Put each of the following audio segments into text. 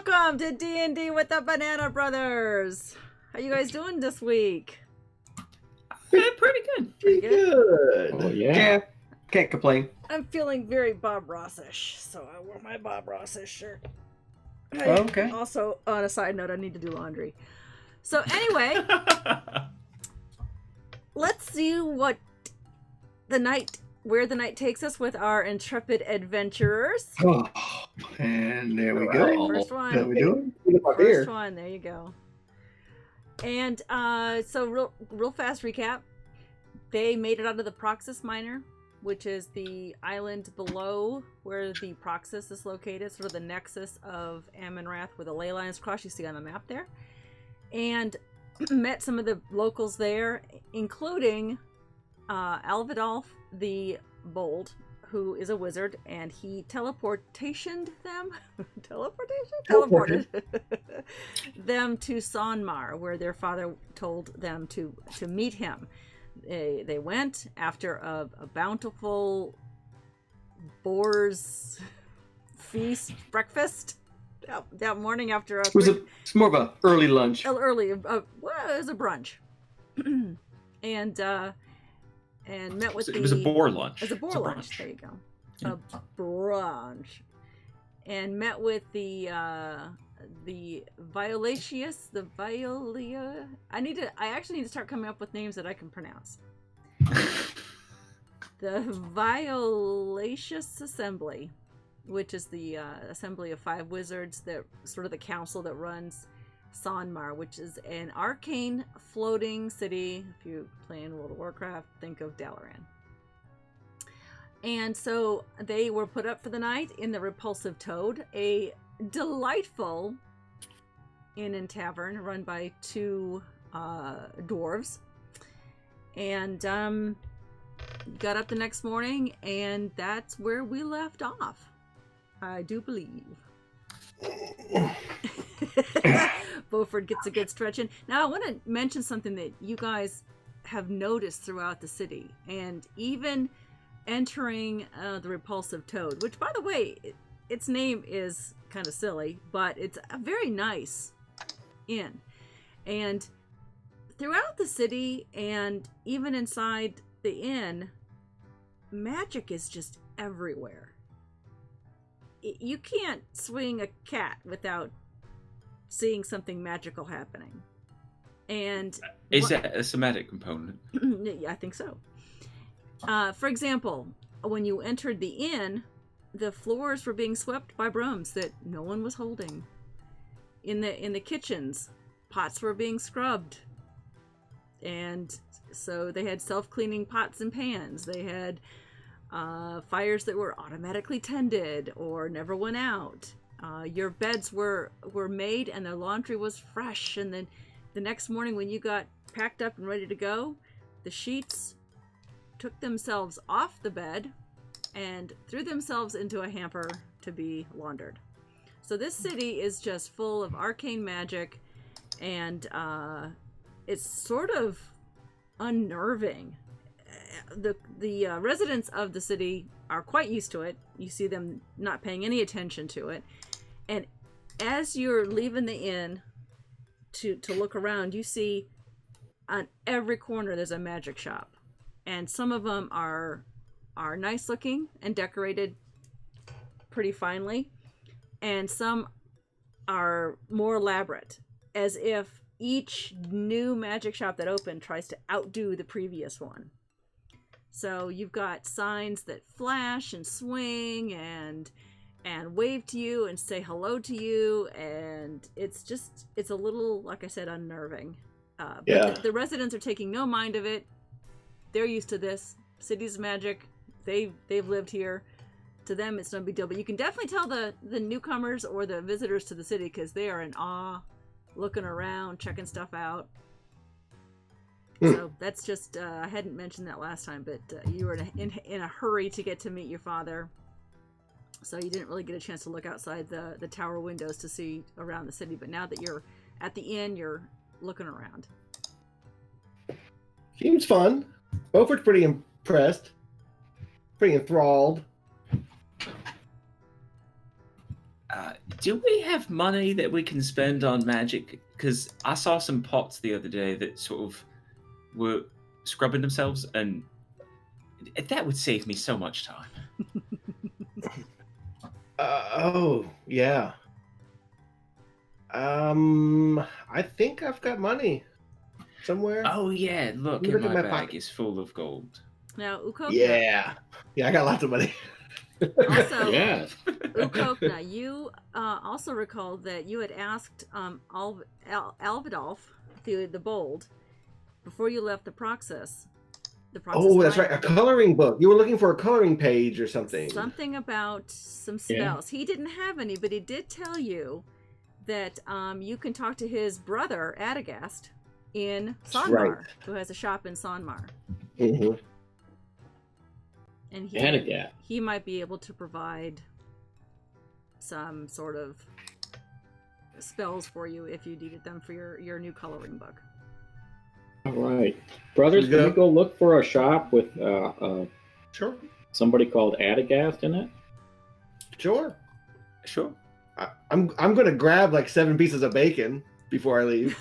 welcome to D&D with the Banana Brothers. How you guys doing this week? Pretty good. Pretty good? Oh, yeah. Yeah, can't complain. I'm feeling very Bob Ross-ish, so I wore my Bob Ross-ish shirt. Oh, okay. Also, on a side note, I need to do laundry. So anyway, let's see where the night takes us with our intrepid adventurers. Oh, and there we go. Right, first one. How we doing? First one, there you go. And so real fast recap. They made it out of the Proxus Minor, which is the island below where the Proxus is located, sort of the nexus of Amonrath where the ley lines cross, you see on the map there. And met some of the locals there, including Alvidolf the Bold, who is a wizard, and he teleported them to Sonmar, where their father told them to meet him. They went after a bountiful boar's feast breakfast that morning after It's more of a early lunch. Well, it was a brunch. and met with It was a boar lunch. It was a boar lunch. There you go. A brunch. And met with the Violaceous, the Violia. I actually need to start coming up with names that I can pronounce. The Violaceous Assembly, which is the assembly of 5 wizards, that sort of the council that runs Sonmar, which is an arcane floating city. If you play in World of Warcraft, think of Dalaran. And so they were put up for the night in the Repulsive Toad, a delightful inn and tavern run by 2 dwarves. And got up the next morning, and that's where we left off, I do believe. Beaufort gets a good stretch in. Now, I want to mention something that you guys have noticed throughout the city, and even entering the Repulsive Toad, which, by the way, its name is kind of silly, but it's a very nice inn. And throughout the city, and even inside the inn, magic is just everywhere. You can't swing a cat without seeing something magical happening. And is that a somatic component? Yeah, I think so. For example, when you entered the inn, the floors were being swept by brooms that no one was holding. In the kitchens, pots were being scrubbed. And so they had self-cleaning pots and pans. They had fires that were automatically tended or never went out. Your beds were made and the laundry was fresh. And then the next morning when you got packed up and ready to go, the sheets took themselves off the bed and threw themselves into a hamper to be laundered. So this city is just full of arcane magic, and it's sort of unnerving. The residents of the city are quite used to it. You see them not paying any attention to it. And as you're leaving the inn to look around, you see on every corner there's a magic shop. And some of them are nice looking and decorated pretty finely. And some are more elaborate, as if each new magic shop that opened tries to outdo the previous one. So you've got signs that flash and swing and wave to you and say hello to you, and it's a little, like I said, unnerving. But the residents are taking no mind of it. They're used to this. City's magic. They've lived here. To them, it's no big deal. But you can definitely tell the newcomers or the visitors to the city, because they are in awe, looking around, checking stuff out. So that's just, I hadn't mentioned that last time, but you were in a hurry to get to meet your father. So you didn't really get a chance to look outside the tower windows to see around the city. But now that you're at the inn, you're looking around. Seems fun. Beaufort's pretty impressed. Pretty enthralled. Do we have money that we can spend on magic? Because I saw some pots the other day that sort of were scrubbing themselves, and that would save me so much time. Oh, yeah. I think I've got money somewhere. Oh yeah, look, Look in at my my bag pocket. is full of gold. Now, Ukokna. Yeah. Yeah, I got lots of money. Also, Yeah. Ukokna, you also recall that you had asked Alvidolf, the Bold, before you left the Proxus. Oh, that's right. A Library, coloring book. You were looking for a coloring page or something. something about some Yeah. spells. He didn't have any, but he did tell you that you can talk to his brother, Adagast, in Sonmar, right. who has a shop in Sonmar. Mhm. And Adagat. he might be able to provide some sort of spells for you if you needed them for your new coloring book. All right. Brothers, Should we can we go? go look for a shop with Sure. somebody called Adagast in it? Sure. Sure. I'm gonna grab like 7 pieces of bacon before I leave.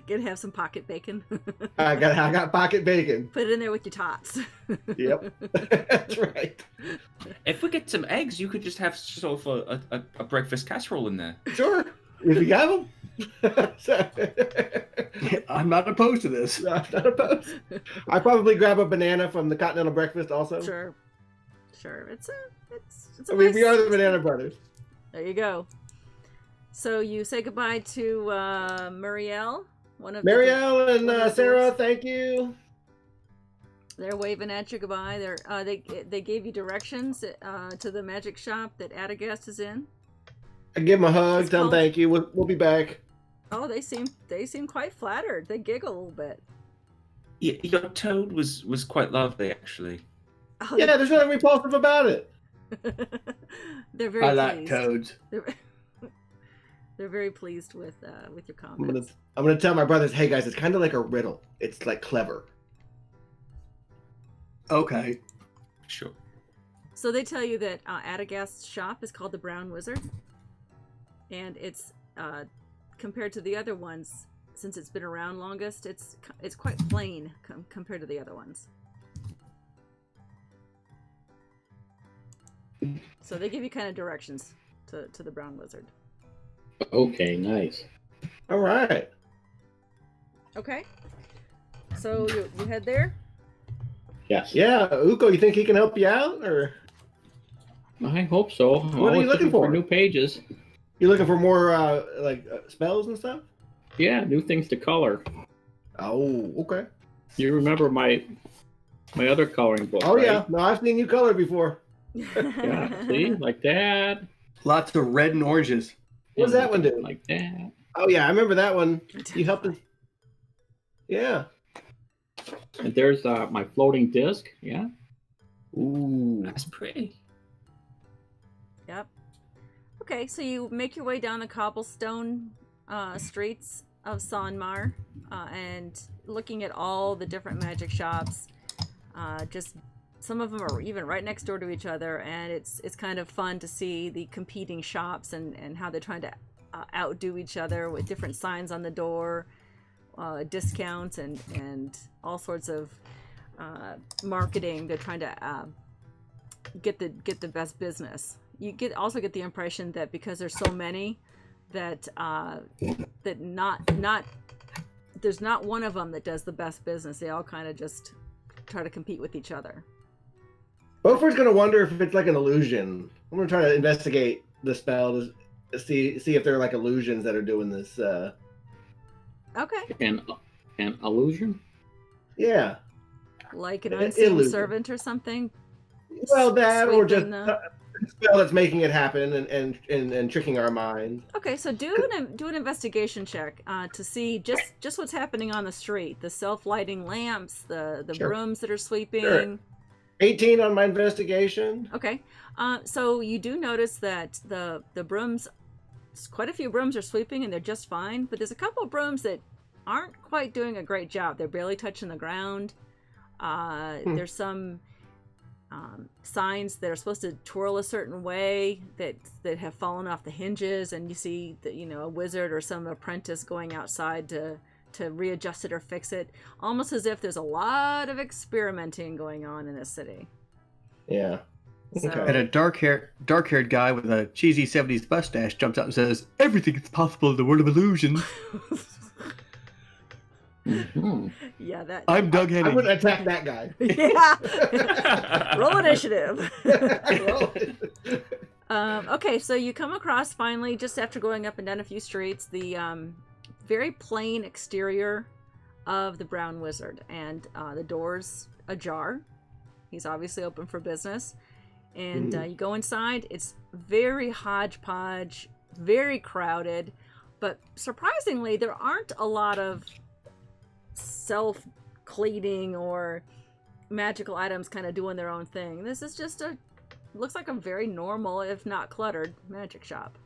Gonna have some pocket bacon. I got pocket bacon. Put it in there with your tots. Yep. That's right. If we get some eggs, you could just have sort of a breakfast casserole in there. Sure. If you got them. I'm not opposed to this. Not opposed. I probably grab a banana from the continental breakfast also. Sure. It's a I mean, nice- we are the Banana Brothers. There you go. So you say goodbye to Muriel, one of Marielle and one of the Sarah, dwarves. thank you. They're waving at you goodbye. They gave you directions to the magic shop that Adagast is in. I give them a hug, It's tell them called- thank you. We'll be back. Oh, they seem quite flattered. They giggle a little bit. Yeah, your toad was quite lovely, actually. Oh, Yeah, there's nothing repulsive about it. they're very I like pleased. toads. They're very pleased with your I'm gonna comments. tell my brothers, hey guys, it's kind of like a riddle. It's like clever. Okay. Sure. So they tell you that Adagast's shop is called the Brown Wizard, and it's compared to the other ones, since it's been around longest, it's quite plain compared to the other ones. So they give you kind of directions to the Brown Wizard. Okay, nice. All right. Okay. So you head there. Yes. Yeah, Uko, you think he can help you out, or I hope so. I'm What are you always looking for? New pages. you looking for more spells and stuff? Yeah, new things to color. Oh, okay. You remember my other coloring book? Oh right? yeah, no, I've seen you color before. Yeah. See, like that. Lots of red and oranges. What does that one do? Like that. Oh yeah, I remember that one. You helped us. Yeah. And there's my floating disc. Yeah. Ooh. That's pretty. Yep. Okay, so you make your way down the cobblestone streets of Sonmar, and looking at all the different magic shops. Just some of them are even right next door to each other, and it's kind of fun to see the competing shops and how they're trying to outdo each other with different signs on the door, discounts and all sorts of marketing. They're trying to get the best business. You also get the impression that because there's so many, that there's not one of them that does the best business. They all kind of just try to compete with each other. Beaufort's gonna wonder if it's like an illusion. I'm gonna try to investigate the spell to see if they're like illusions that are doing this. Okay, And an illusion. Yeah. like an An unseen illusion. servant or something. Well, that or just Sweeping the- a spell that's making it happen and tricking our mind. Okay, so do an investigation check to see just what's happening on the street. The self-lighting lamps, the Sure. brooms that are sweeping. Sure. 18 on my investigation. Okay, so you do notice that the brooms, quite a few brooms are sweeping and they're just fine, but there's a couple of brooms that aren't quite doing a great job. They're barely touching the ground. There's some signs that are supposed to twirl a certain way that have fallen off the hinges, and you see that, you know, a wizard or some apprentice going outside to readjust it or fix it, almost as if there's a lot of experimenting going on in this city. Yeah. So, Okay. And a dark-haired guy with a cheesy 70s mustache jumps up and says, "Everything is possible in the world of illusions." Mhm. yeah, that. I'm Doug I Henning. wouldn't attack that guy. Yeah. Roll initiative. Roll. Okay, so you come across finally, just after going up and down a few streets, the very plain exterior of the Brown Wizard, and the door's ajar. He's obviously open for business. And you go inside. It's very hodgepodge, very crowded, but surprisingly, there aren't a lot of self-cleaning or magical items kind of doing their own thing. This is just looks like a very normal, if not cluttered, magic shop.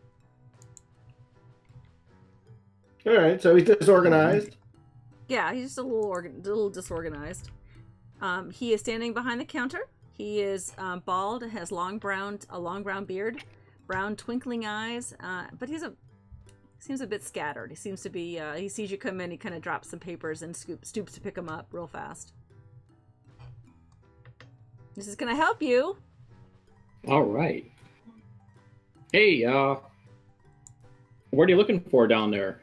All right, so he's disorganized. Yeah, he's just a little disorganized. He is standing behind the counter. He is bald, has a long brown beard, brown twinkling eyes, but seems a bit scattered. He seems to be, he sees you come in, he kind of drops some papers and stoops to pick them up real fast. This is going to help you. All right. Hey, what are you looking for down there?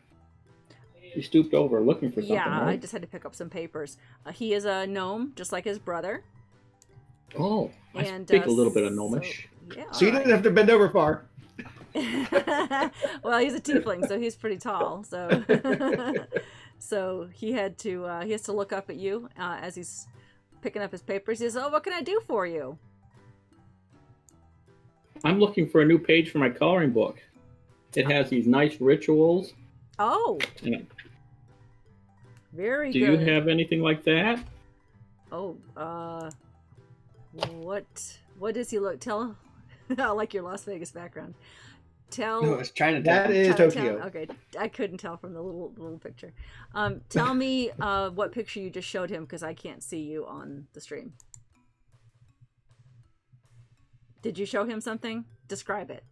You stooped over looking for something, Yeah, right? I just had to pick up some papers. He is a gnome, just like his brother. Oh, I And, speak a little bit of gnomish. Yeah. So you didn't have to bend over far. Well, he's a tiefling, so he's pretty tall. So, so he has to look up at you as he's picking up his papers. He says, "Oh, what can I do for you?" I'm looking for a new page for my coloring book. It has these nice rituals. Oh, And very do good. you have anything like that? Oh, what does he look? Tell. I like your Las Vegas background. Tell. No, it's Chinatown. That is Chinatown? Tokyo. Okay, I couldn't tell from the little picture. Tell me what picture you just showed him, because I can't see you on the stream. Did you show him something? Describe it.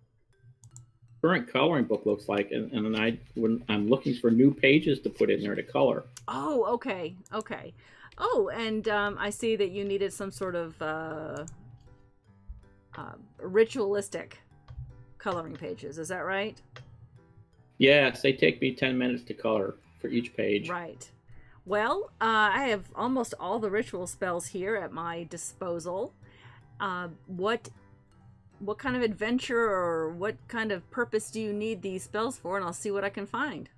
Current coloring book looks like, and when I'm looking for new pages to put in there to color. Oh, okay. Oh, and I see that you needed some sort of ritualistic coloring pages. Is that right? Yes, they take me 10 minutes to color for each page. Right. Well, I have almost all the ritual spells here at my disposal. What kind of adventure or what kind of purpose do you need these spells for? And I'll see what I can find.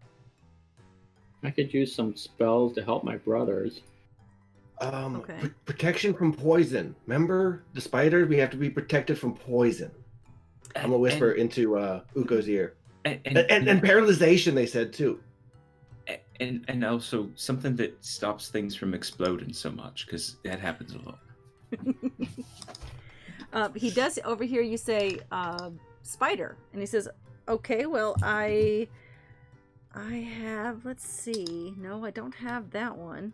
I could use some spells to help my brothers. Okay. Protection from poison. Remember the spiders? We have to be protected from poison. I'm gonna whisper into Uko's ear. And paralyzation, they said too. And also something that stops things from exploding so much, because that happens a lot. He does over here. You say spider, and he says, "Okay, well, I have. Let's see. No, I don't have that one.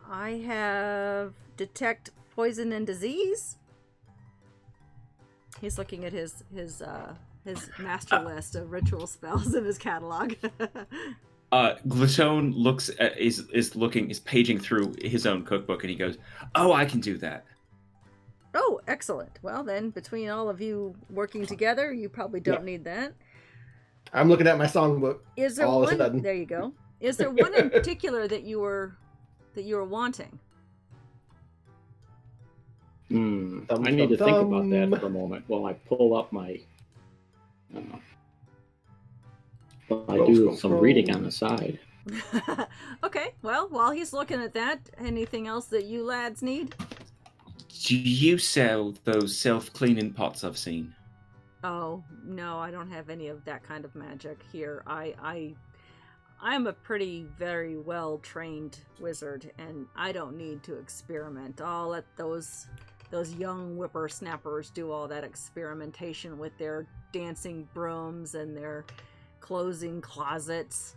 I have detect poison and disease." He's looking at his master list of ritual spells in his catalog. Glatone looks at, is paging through his own cookbook, and he goes, "Oh, I can do that." Oh, excellent. Well, then, between all of you working together, you probably don't need that. I'm looking at my songbook. Is there all of a one? sudden. There you go. Is there one in particular that you were wanting? I need to think about that for a moment while I pull up my. While I do some reading on the side. Okay. Well, while he's looking at that, anything else that you lads need? Do you sell those self-cleaning pots I've seen? Oh, no, I don't have any of that kind of magic here. I'm a very well trained wizard, and I don't need to experiment. I'll let those young whippersnappers do all that experimentation with their dancing brooms and their closing closets.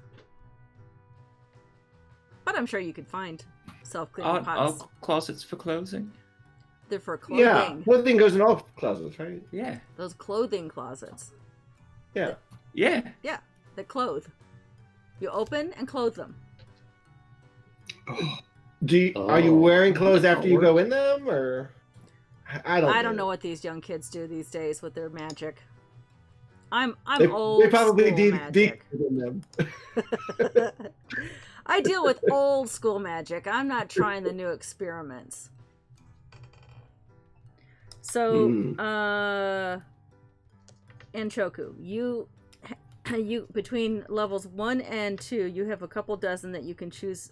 But I'm sure you could find self-cleaning Aren't pots. our closets for clothing? They're for clothing. Yeah, clothing goes in all closets, right? Yeah. Those clothing closets. Yeah. Yeah. Yeah, that clothe. You open and clothe them. Are you wearing clothes that'll after you work. go in them, or I don't know what these young kids do these days with their magic. I'm They, old they probably school deep magic. in them. I deal with old school magic. I'm not trying the new experiments. So, Anchoku, you between levels 1 and 2, you have a couple dozen that you can choose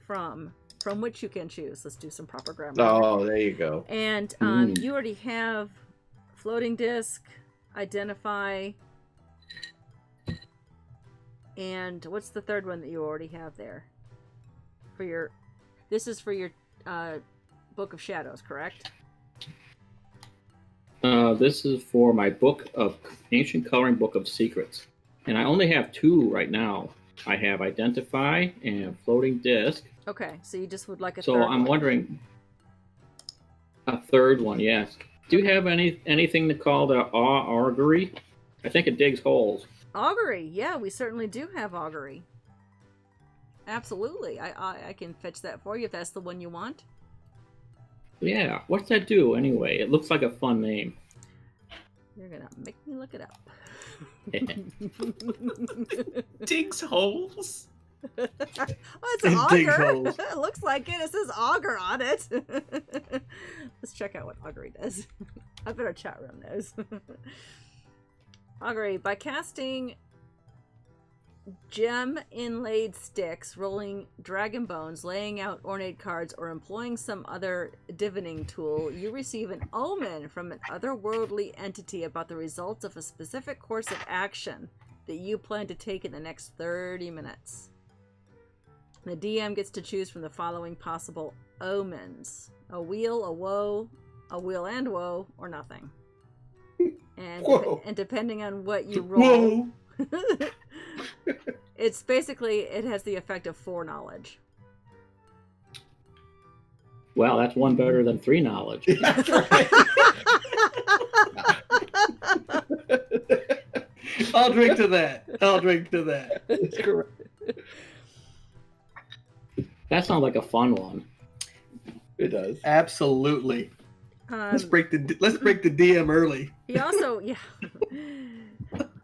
from which you can choose. Let's do some proper grammar. Oh, there you go. And you already have floating disc, identify, and what's the third one that you already have there? This is for your Book of Shadows, correct? This is for my book of Ancient Coloring Book of Secrets. And I only have 2 right now. I have Identify and Floating Disc. Okay, so you just would like a So third I'm one. wondering, a third one, yes. Do you have anything called augury? I think it digs holes. Augury, yeah, we certainly do have augury. Absolutely, I can fetch that for you if that's the one you want. Yeah, what's that do anyway? It looks like a fun name. You're gonna make me look it up. Digs holes. Oh, it's It an digs auger. holes. It looks like it. It says auger on it. Let's check out what augury does. I bet our chat room knows. Augury, by casting gem inlaid sticks, rolling dragon bones, laying out ornate cards, or employing some other divining tool, you receive an omen from an otherworldly entity about the results of a specific course of action that you plan to take in the next 30 minutes. The DM gets to choose from the following possible omens: a wheel, a woe, a wheel and woe, or nothing. And, Whoa. and depending on what you roll, Whoa! it's basically, it has the effect of foreknowledge. Well, that's one better than 3 knowledge. That's right. I'll drink to that. I'll drink to that. That's correct. That sounds like a fun one. It does. Absolutely. Let's break the DM early. He also, yeah.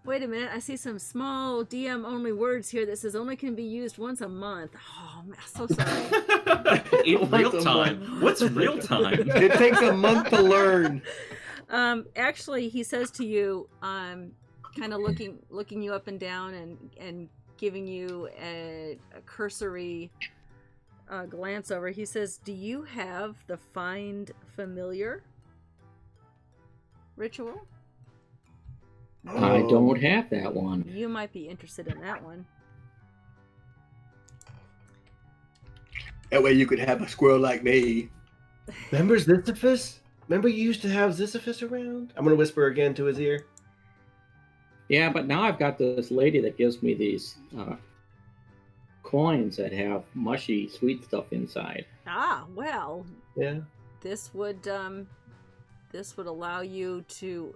Wait a minute, I see some small DM only words here that says only can be used once a month. Oh, I'm so sorry. In real time. What's real time? It takes a month to learn. Actually, he says to you, kind of looking you up and down and giving you a cursory glance over. He says, "Do you have the Find Familiar ritual?" I don't have that one. You might be interested in that one. That way you could have a squirrel like me. Remember Sisyphus? Remember you used to have Sisyphus around? I'm gonna whisper again to his ear. Yeah, but now I've got this lady that gives me these coins that have mushy, sweet stuff inside. Ah, well, Yeah. this would allow you to,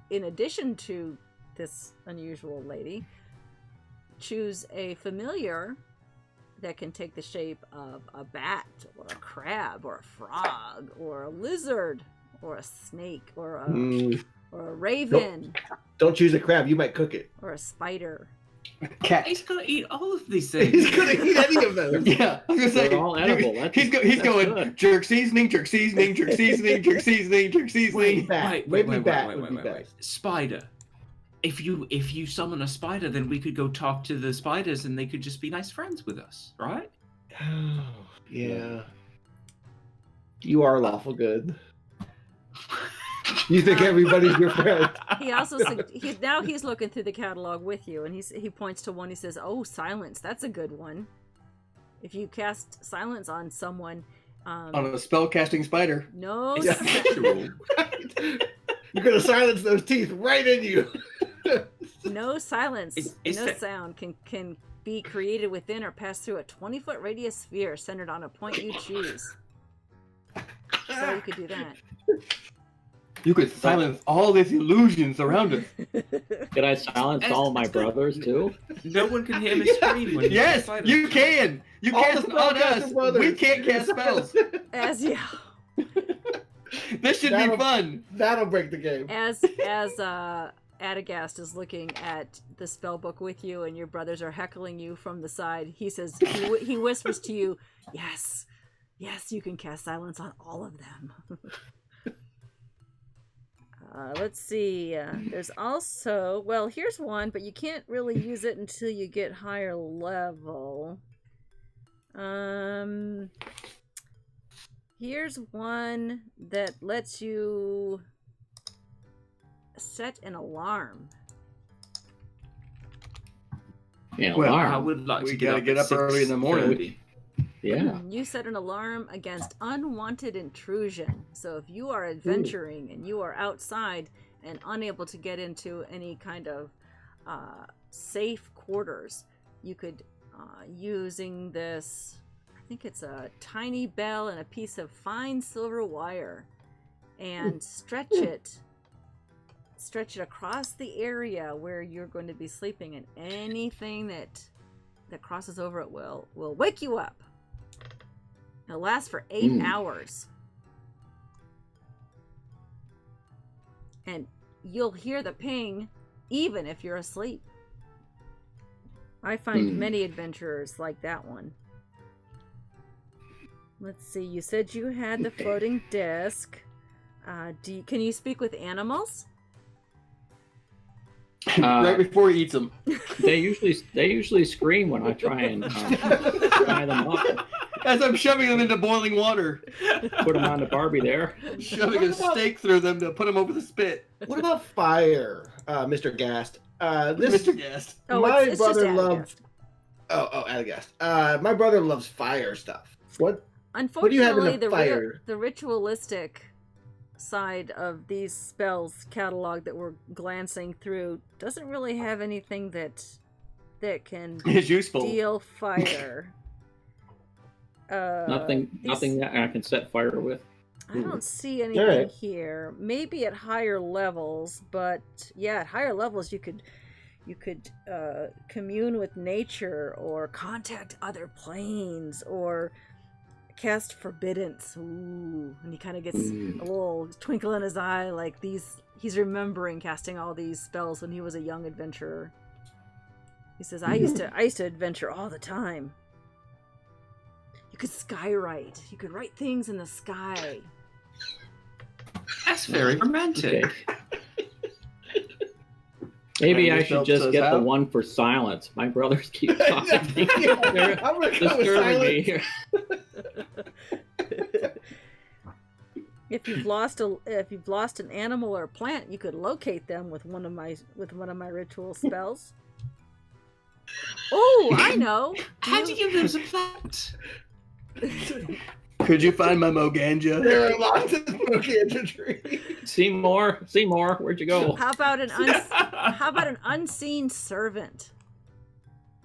in addition to this unusual lady, choose a familiar that can take the shape of a bat or a crab or a frog or a lizard or a snake or a raven Don't choose a crab. You might cook it. or a spider. Cat. He's gonna eat all of these things. He's gonna eat any of those. Yeah, I was gonna say They're all edible. He's That's going good. jerk seasoning, jerk seasoning, jerk seasoning, jerk seasoning, jerk seasoning. Wait. Spider. If you summon a spider, then we could go talk to the spiders, and they could just be nice friends with us, right? Oh, yeah. You are lawful good. You think everybody's your friend? He also he's looking through the catalog with you, and he points to one. He says, "Oh, silence. That's a good one. If you cast silence on someone, On a spell casting spider. no, It's sexual. You're gonna silence those teeth right in you. no silence, Is no that- sound can be created within or pass through a 20-foot radius sphere centered on a point you choose. So you could do that. You could silence all these illusions around us. Did I silence all my brothers too? No one can hear me scream when Yes, silence. you can. You All cast the on us. spellcasting brothers. We can't cast spells. As yeah, This should be fun. That'll break the game. as Adagast is looking at the spell book with you, and your brothers are heckling you from the side. He says, he whispers to you, "Yes, yes, you can cast silence on all of them." Let's see. There's also, well, here's one, but you can't really use it until you get higher level. Here's one that lets you set an alarm. Yeah, Well, alarm. I would like We to get gotta up get at up early in the morning. 6:30. Yeah. You set an alarm against unwanted intrusion. So if you are adventuring and you are outside and unable to get into any kind of safe quarters, you could, using this, I think it's a tiny bell and a piece of fine silver wire, and stretch it across the area where you're going to be sleeping, and anything that crosses over it will wake you up. It'll last for 8 hours. And you'll hear the ping even if you're asleep. I find many adventurers like that one. Let's see, you said you had the floating disc. Can you speak with animals? Right before he eats them. They usually scream when I try and tie them up. As I'm shoving them into boiling water. Put them on the Barbie there. Shoving a stake through them to put them over the spit. What about fire, Mr. Gast? This Mr. Guest. Oh, my it's just brother Adagast. loves. Oh, Adagast. My brother loves fire stuff. What do you have in Unfortunately, the fire? the ritualistic side of these spells catalog that we're glancing through doesn't really have anything that can It's useful. deal fire. Nothing that I can set fire with. I don't see anything Alright. here. Maybe at higher levels, but yeah, at higher levels you could commune with nature or contact other planes or cast forbiddance. Ooh, and he kind of gets a little twinkle in his eye, like he's remembering casting all these spells when he was a young adventurer. He says, I used to adventure all the time. You could skywrite. You could write things in the sky. That's very romantic. Okay. Maybe And I this should helps just us get the out. one for silence. My brothers keep talking. They're I'm gonna go with disturbing me silence. here. If you've lost an animal or a plant, you could locate them with one of my ritual spells. Oh, I know. How do you lose a plant? Could you find my Moganja? There are lots of Moganja trees. Seymour, where'd you go? How about an unseen servant?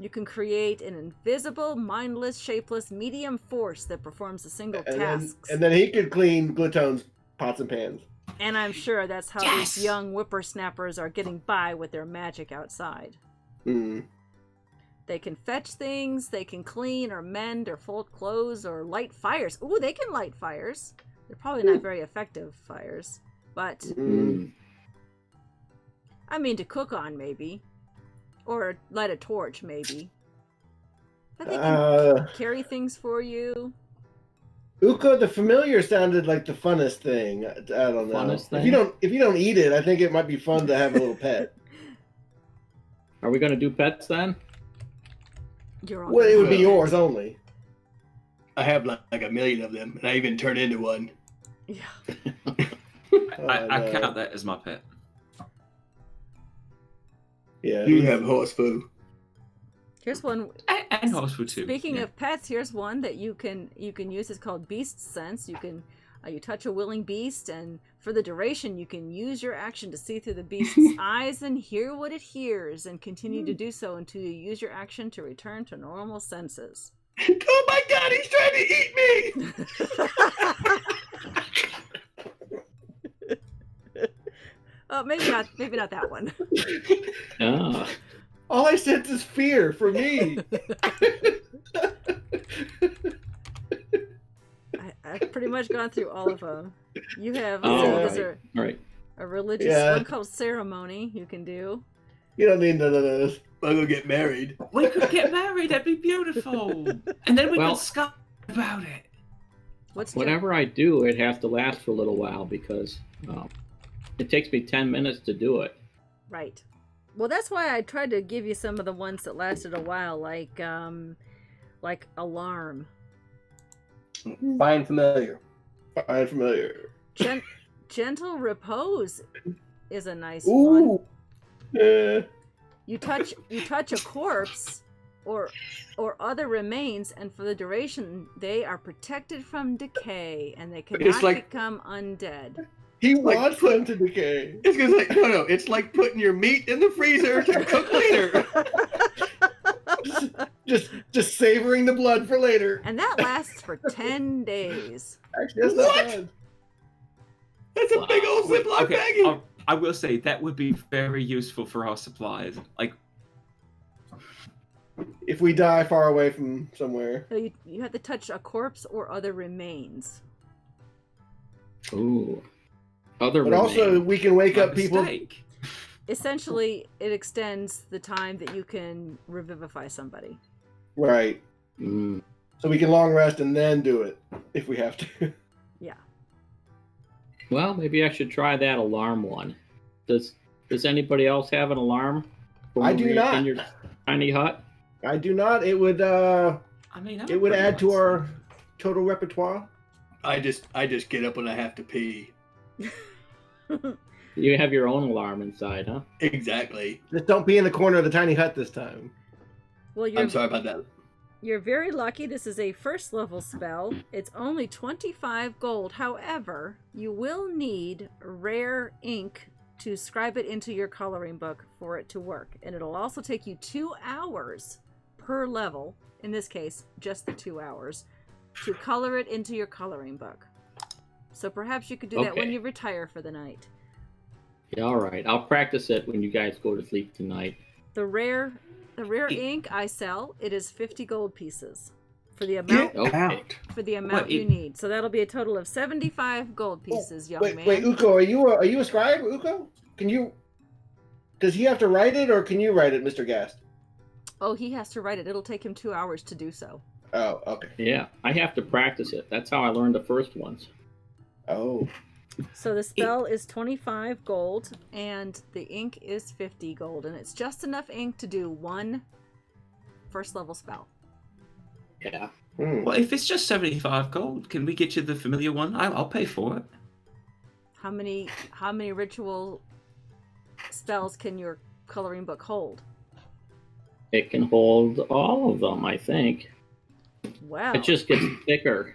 You can create an invisible, mindless, shapeless, medium force that performs a single task. And then he could clean Glitone's pots and pans. And I'm sure that's how Yes! these young whippersnappers are getting by with their magic outside. Mm. They can fetch things, they can clean or mend or fold clothes or light fires. Ooh, they can light fires. They're probably not very effective fires. But, I mean, to cook on, maybe. Or light a torch, maybe. But they can carry things for you. Uko the familiar sounded like the funnest thing. I don't know. Funnest thing? If you don't eat it, I think it might be fun to have a little pet. Are we gonna do pets then? You're on. Well, it would be yours only. I have like a million of them, and I even turned into one. Yeah. I no. count that as my pet. Yeah. You have horse food. Here's one. And horse food too. Speaking yeah. of pets, here's one that you can use. It's called Beast Sense. You can You touch a willing beast, and for the duration, you can use your action to see through the beast's eyes and hear what it hears, and continue to do so until you use your action to return to normal senses. Oh my god, he's trying to eat me! Maybe not that one. Ah. All I sense is fear for me. I've pretty much gone through all of them. You have Right. a religious one called ceremony you can do. You don't need none of those. I'm gonna get married. We could get married. That'd be beautiful. And then we could Skype about it. Whatever I do, it has to last for a little while because it takes me 10 minutes to do it. Right. Well, that's why I tried to give you some of the ones that lasted a while, like alarm. Find familiar. Find familiar. Gentle repose is a nice one. You touch a corpse or other remains, and for the duration they are protected from decay, and they cannot become undead. He wants them to decay. It's like no. It's like putting your meat in the freezer to cook later. just savoring the blood for later. And that lasts for 10 days. Actually, that's not bad. That's a big old Ziploc baggie. I will say that would be very useful for our supplies. Like, if we die far away from somewhere. So you have to touch a corpse or other remains. Ooh. Other But remains. also, we can wake up people. Essentially, it extends the time that you can revivify somebody. Right. Mm. So we can long rest and then do it if we have to. Yeah. Well, maybe I should try that alarm one. Does anybody else have an alarm? I do not. In your tiny hut? I do not. It would. It would add to our total repertoire. I just get up when I have to pee. You have your own alarm inside, huh? Exactly. Just don't be in the corner of the tiny hut this time. Well, I'm sorry about that. You're very lucky. This is a first level spell. It's only 25 gold. However, you will need rare ink to scribe it into your coloring book for it to work. And it'll also take you 2 hours per level, in this case, just the 2 hours, to color it into your coloring book. So perhaps you could do that when you retire for the night. Yeah, all right. I'll practice it when you guys go to sleep tonight. The rare ink I sell, it is 50 gold pieces for the amount you need. So that'll be a total of 75 gold pieces, young man. Wait, Uko, are you a scribe, Uko? Does he have to write it, or can you write it, Mr. Gast? Oh, he has to write it. It'll take him 2 hours to do so. Oh, okay. Yeah, I have to practice it. That's how I learned the first ones. Oh. So the spell is 25 gold, and the ink is 50 gold, and it's just enough ink to do one first level spell. Yeah. Well, if it's just 75 gold, can we get you the familiar one? I'll pay for it. How many ritual spells can your coloring book hold? It can hold all of them, I think. Wow. It just gets thicker.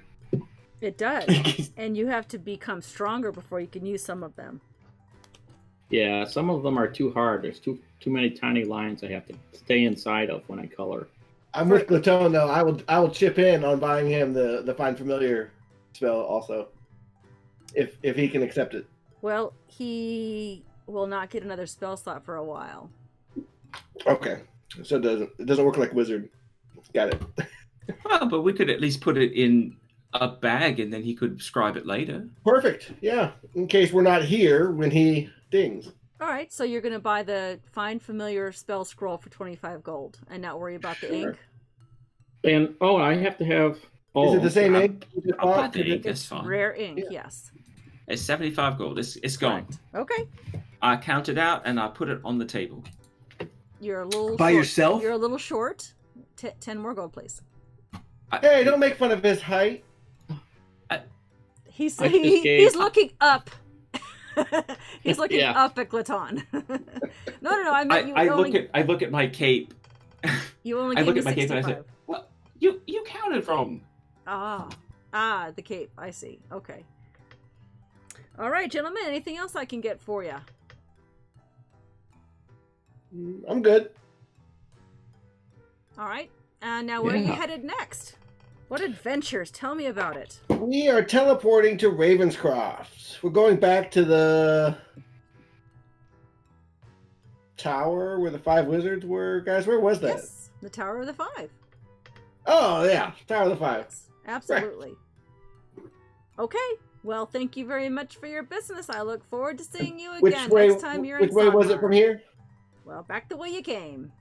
It does. And you have to become stronger before you can use some of them. Yeah, some of them are too hard. There's too many tiny lines I have to stay inside of when I color. I'm with Glatone, though. I will chip in on buying him the Find Familiar spell also, if he can accept it. Well, he will not get another spell slot for a while. Okay, so it doesn't work like Wizard. Got it. Well, but we could at least put it in a bag, and then he could scribe it later. Perfect. Yeah, in case we're not here when he dings. All right, so you're going to buy the Find Familiar spell scroll for 25 gold and not worry about the ink? And, I have to have... Is it the same ink? I'll buy the ink, that's fine. Rare ink, yes. It's 75 gold. It's gone. Okay. I count it out, and I put it on the table. You're a little By short. yourself? You're a little short. 10 more gold, please. Hey, don't make fun of his height. He's looking up. He's looking up at Glaton. No. I meant you. I look at my cape. You only. I gave look me at my cape 65. and I say, "Well, you counted wrong." Ah, the cape. I see. Okay. All right, gentlemen. Anything else I can get for you? I'm good. All right. And now where are you Yeah. headed next? What adventures? Tell me about it. We are teleporting to Ravenscroft. We're going back to the tower where the 5 wizards were. Guys, where was that? Yes, the Tower of the Five. Oh, yeah. Tower of the 5. Yes, absolutely. Okay. Well, thank you very much for your business. I look forward to seeing you again next time you're in Which way was it Sandbar. from here? Well, back the way you came.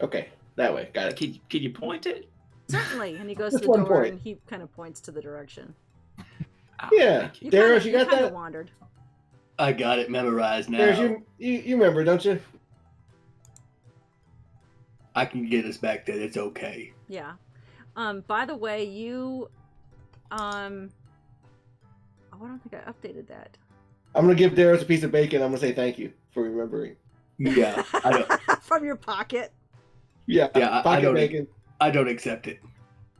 Okay, that way. Got it. Can you point it? Certainly. And he goes Just to the one door point. and he kind of points to the direction. Oh, Yeah. thank you. Darius, you got kinda that? wandered. I got it memorized now. There's you remember, don't you? I can get us back there. It's okay. Yeah. By the way, you oh, I don't think I updated that. I'm gonna give Darius a piece of bacon. I'm gonna say thank you for remembering. Yeah, I don't. From your pocket. Yeah, Yeah, I pocket don't. bacon. I don't accept it.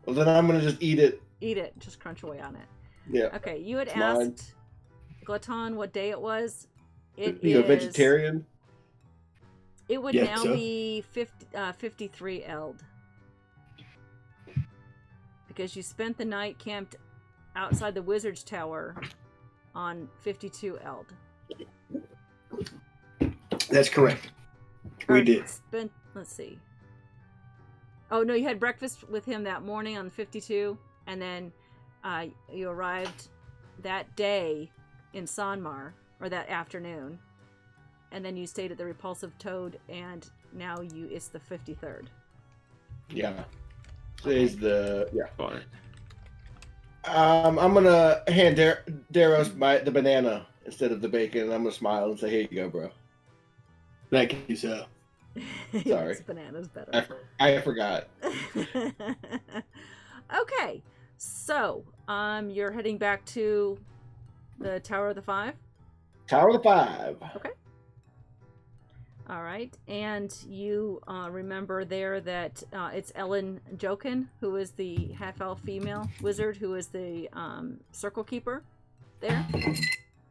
Well, then I'm gonna just eat it. Eat it. Just crunch away on it. Yeah. Okay, you had It's mine. asked Glaton what day it was. It You a is- vegetarian? It would Yes, now sir. be 53 Eld. Because you spent the night camped outside the Wizard's Tower on 52 Eld. That's correct. We Or did. Let's see. Oh, no, you had breakfast with him that morning on 52, and then you arrived that day in Sanmar, or that afternoon, and then you stayed at the Repulsive Toad, and now it's the 53rd. Yeah. Today's the Got it. I'm gonna hand Darius the banana instead of the bacon, and I'm gonna smile and say, "Here you go, bro." Thank you, sir. Sorry. Yes, banana's better. I forgot. Okay, so you're heading back to the Tower of the Five. Tower of the 5. All right, and you remember there that it's Ellen Jokin, who is the half-elf female wizard, who is the circle keeper there.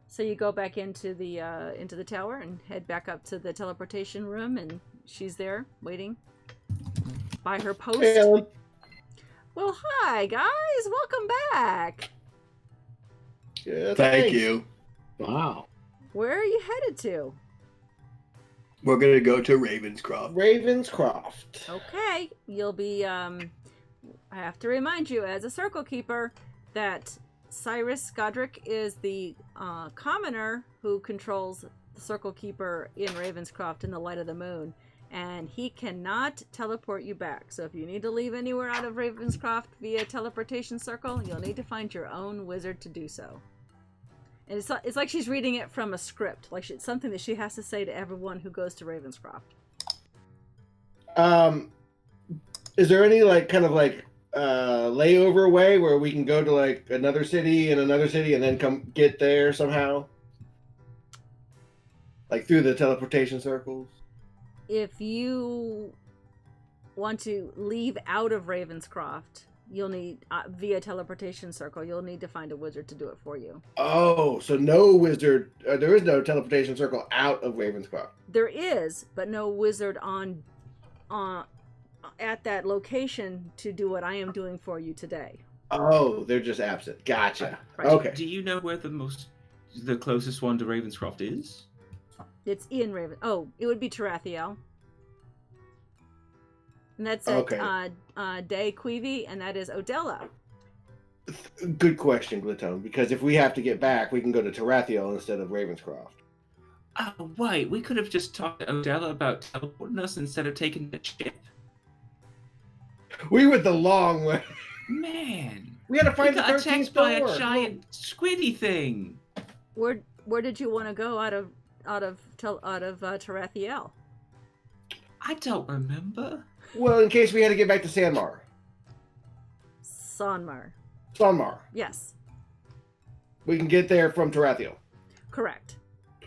So you go back into the tower and head back up to the teleportation room, and she's there waiting by her post. Hey, Ellen. Well, hi guys, welcome back. Yeah, Thank thanks. you. Wow. Where are you headed to? We're gonna go to Ravenscroft. Ravenscroft. Okay, you'll be, I have to remind you, as a circle keeper, that Cyrus Godric is the commoner who controls the circle keeper in Ravenscroft in the light of the moon, and he cannot teleport you back. So if you need to leave anywhere out of Ravenscroft via teleportation circle, you'll need to find your own wizard to do so. And it's like she's reading it from a script, like it's something that she has to say to everyone who goes to Ravenscroft. Is there any layover way where we can go to like another city and then come get there somehow? Like through the teleportation circles? If you want to leave out of Ravenscroft, you'll need via teleportation circle. You'll need to find a wizard to do it for you. Oh, so no wizard. There is no teleportation circle out of Ravenscroft. There is, but no wizard on at that location to do what I am doing for you today. Oh, they're just absent. Gotcha. Right. Okay. Do you know where the closest one to Ravenscroft is? It's in Raven. Oh, it would be Tarathiel. And that's at Okay. Day Queevy, and that is Odella. Good question, Glitone. Because if we have to get back, we can go to Tarathiel instead of Ravenscroft. Oh, wait, we could have just talked to Odella about teleporting us instead of taking the ship. We went the long way. Man, We had to we find the got 13th attacked by door. a giant squiddy thing. Where did you want to go out of Tarathiel? I don't remember. Well, in case we had to get back to Sanmar. Sanmar. Sanmar. Yes, We can get there from Tarathiel. correct.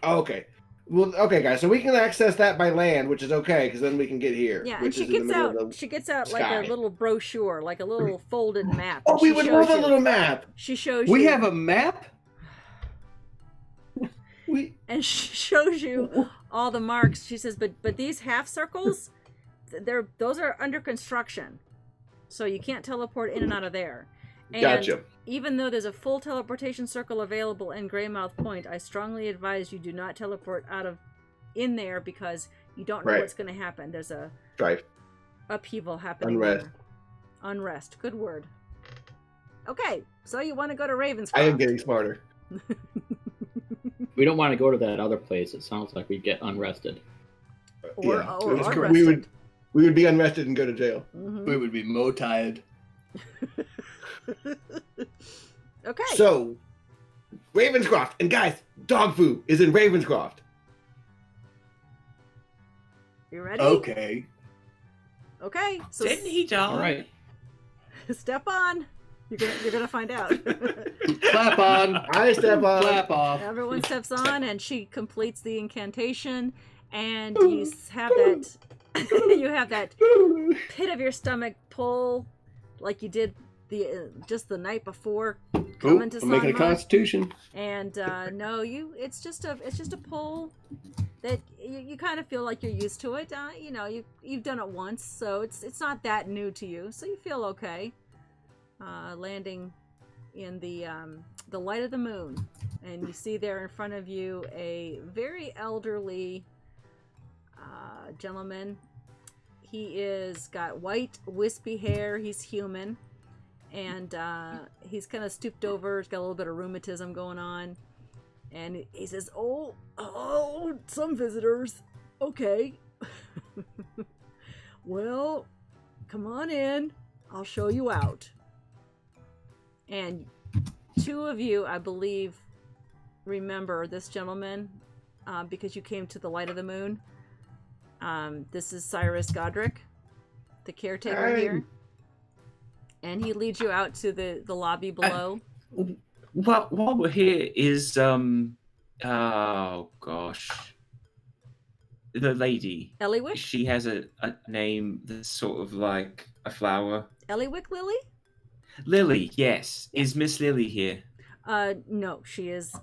Okay. Well, okay, guys. So we can access that by land, which is okay, because then we can get here. Yeah, and which she is in the gets middle out. of the She gets out like sky. a little brochure, like a little folded map. Oh, and we she would shows love a you- little map. She shows We you. have a map. and she shows you all the marks. She says, but these half circles, those are under construction, so you can't teleport in and out of there. And Gotcha. even though there's a full teleportation circle available in Greymouth Point, I strongly advise you do not teleport in there because you don't know what's going to happen. There's a Strife. upheaval happening. Unrest. There. Unrest. Good word. Okay, so you want to go to Ravenscroft. I am getting smarter. We don't want to go to that other place. It sounds like we get unrested. Or unrested. We would be unrested and go to jail. Mm-hmm. We would be mo tired. Okay. So, Ravenscroft. And guys, dog food is in Ravenscroft. You ready? Okay. Okay. So Didn't he die? All right. step on. You're gonna find out. Clap on. I step on. Clap off. Everyone steps on, and she completes the incantation, and you have that. You have that pit of your stomach pull, like you did just the night before. I'm making a constitution. And no, it's just a pull that you kind of feel like you're used to it. You've done it once, so it's not that new to you. So you feel okay. Landing in the light of the moon, and you see there in front of you a very elderly gentleman. He is got white wispy hair. He's human, and he's kind of stooped over. He's got a little bit of rheumatism going on, and he says, "Oh, some visitors. Okay, well, come on in. I'll show you out." And two of you, I believe, remember this gentleman because you came to the light of the moon. This is Cyrus Godric, the caretaker here. And he leads you out to the lobby below. Well, while we're here is, oh gosh. The lady. Eliwick? She has a name that's sort of like a flower. Eliwick Lily? Lily, yes. Is Miss Lily here? No, she is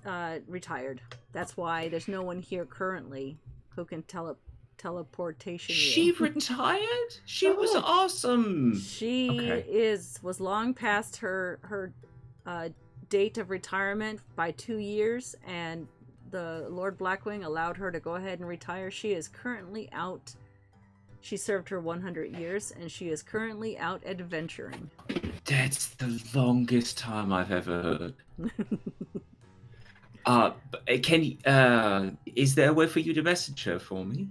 retired. That's why there's no one here currently who can teleportation you. She retired? She was awesome. She was long past her date of retirement by 2 years, and the Lord Blackwing allowed her to go ahead and retire. She is currently out. She served her 100 years, and she is currently out adventuring. That's the longest time I've ever heard. Is there a way for you to message her for me?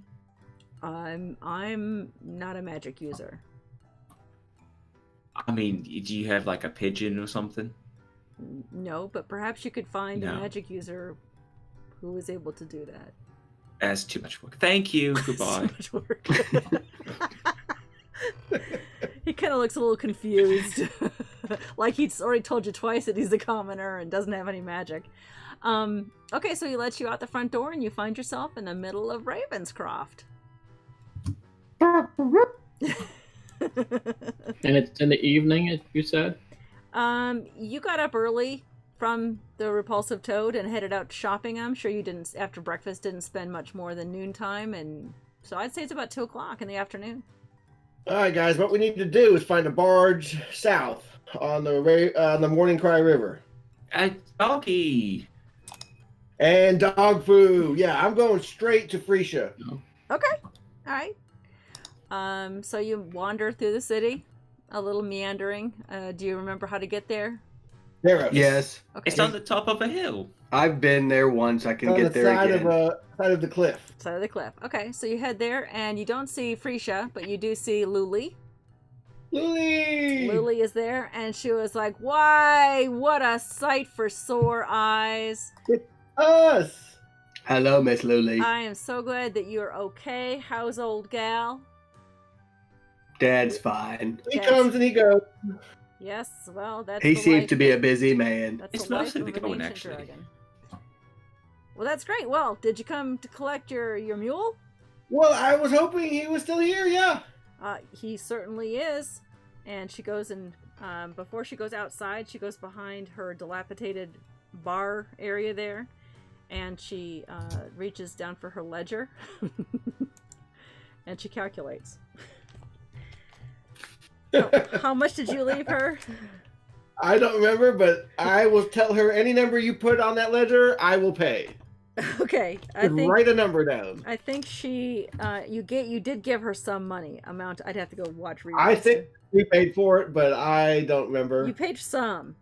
I'm not a magic user. I mean, do you have like a pigeon or something? No, but perhaps you could find a magic user who is able to do that. That's too much work. Thank you. Goodbye. Too much work. He kind of looks a little confused. Like he's already told you twice that he's a commoner and doesn't have any magic. Okay, so he lets you out the front door and you find yourself in the middle of Ravenscroft. And it's in the evening, you said? You got up early from the repulsive toad and headed out shopping. I'm sure you didn't, after breakfast, didn't spend much more than noontime, and so I'd say it's about 2 o'clock in the afternoon. All right, guys, what we need to do is find a barge south on the Morning Cry River. Doggy. And dog food. Yeah, I'm going straight to Freesia. Okay. All right. So you wander through the city, a little meandering. Do you remember how to get there? Yes. Okay. It's on the top of a hill. I've been there once. I can get there again. Side of the cliff. Side of the cliff. Okay, so you head there, and you don't see Freesia, but you do see Luli. Luli is there, and she was like, "Why? What a sight for sore eyes!" It's us. Hello, Miss Luli. I am so glad that you're okay. How's old gal? Dad's fine. He comes and he goes. Yes, well, that's. He the seems life to be a of- busy man. That's It's the life mostly of the an going, ancient actually. dragon. Well, that's great. Well, did you come to collect your mule? Well, I was hoping he was still here. Yeah. He certainly is. And she goes and before she goes outside, she goes behind her dilapidated bar area there, and she reaches down for her ledger, and she calculates. How much did you leave her? I don't remember, but I will tell her any number you put on that ledger, I will pay. Okay, Write a number down. I think she, you did give her some money amount. I'd have to go watch reruns. I think we paid for it, but I don't remember. You paid some.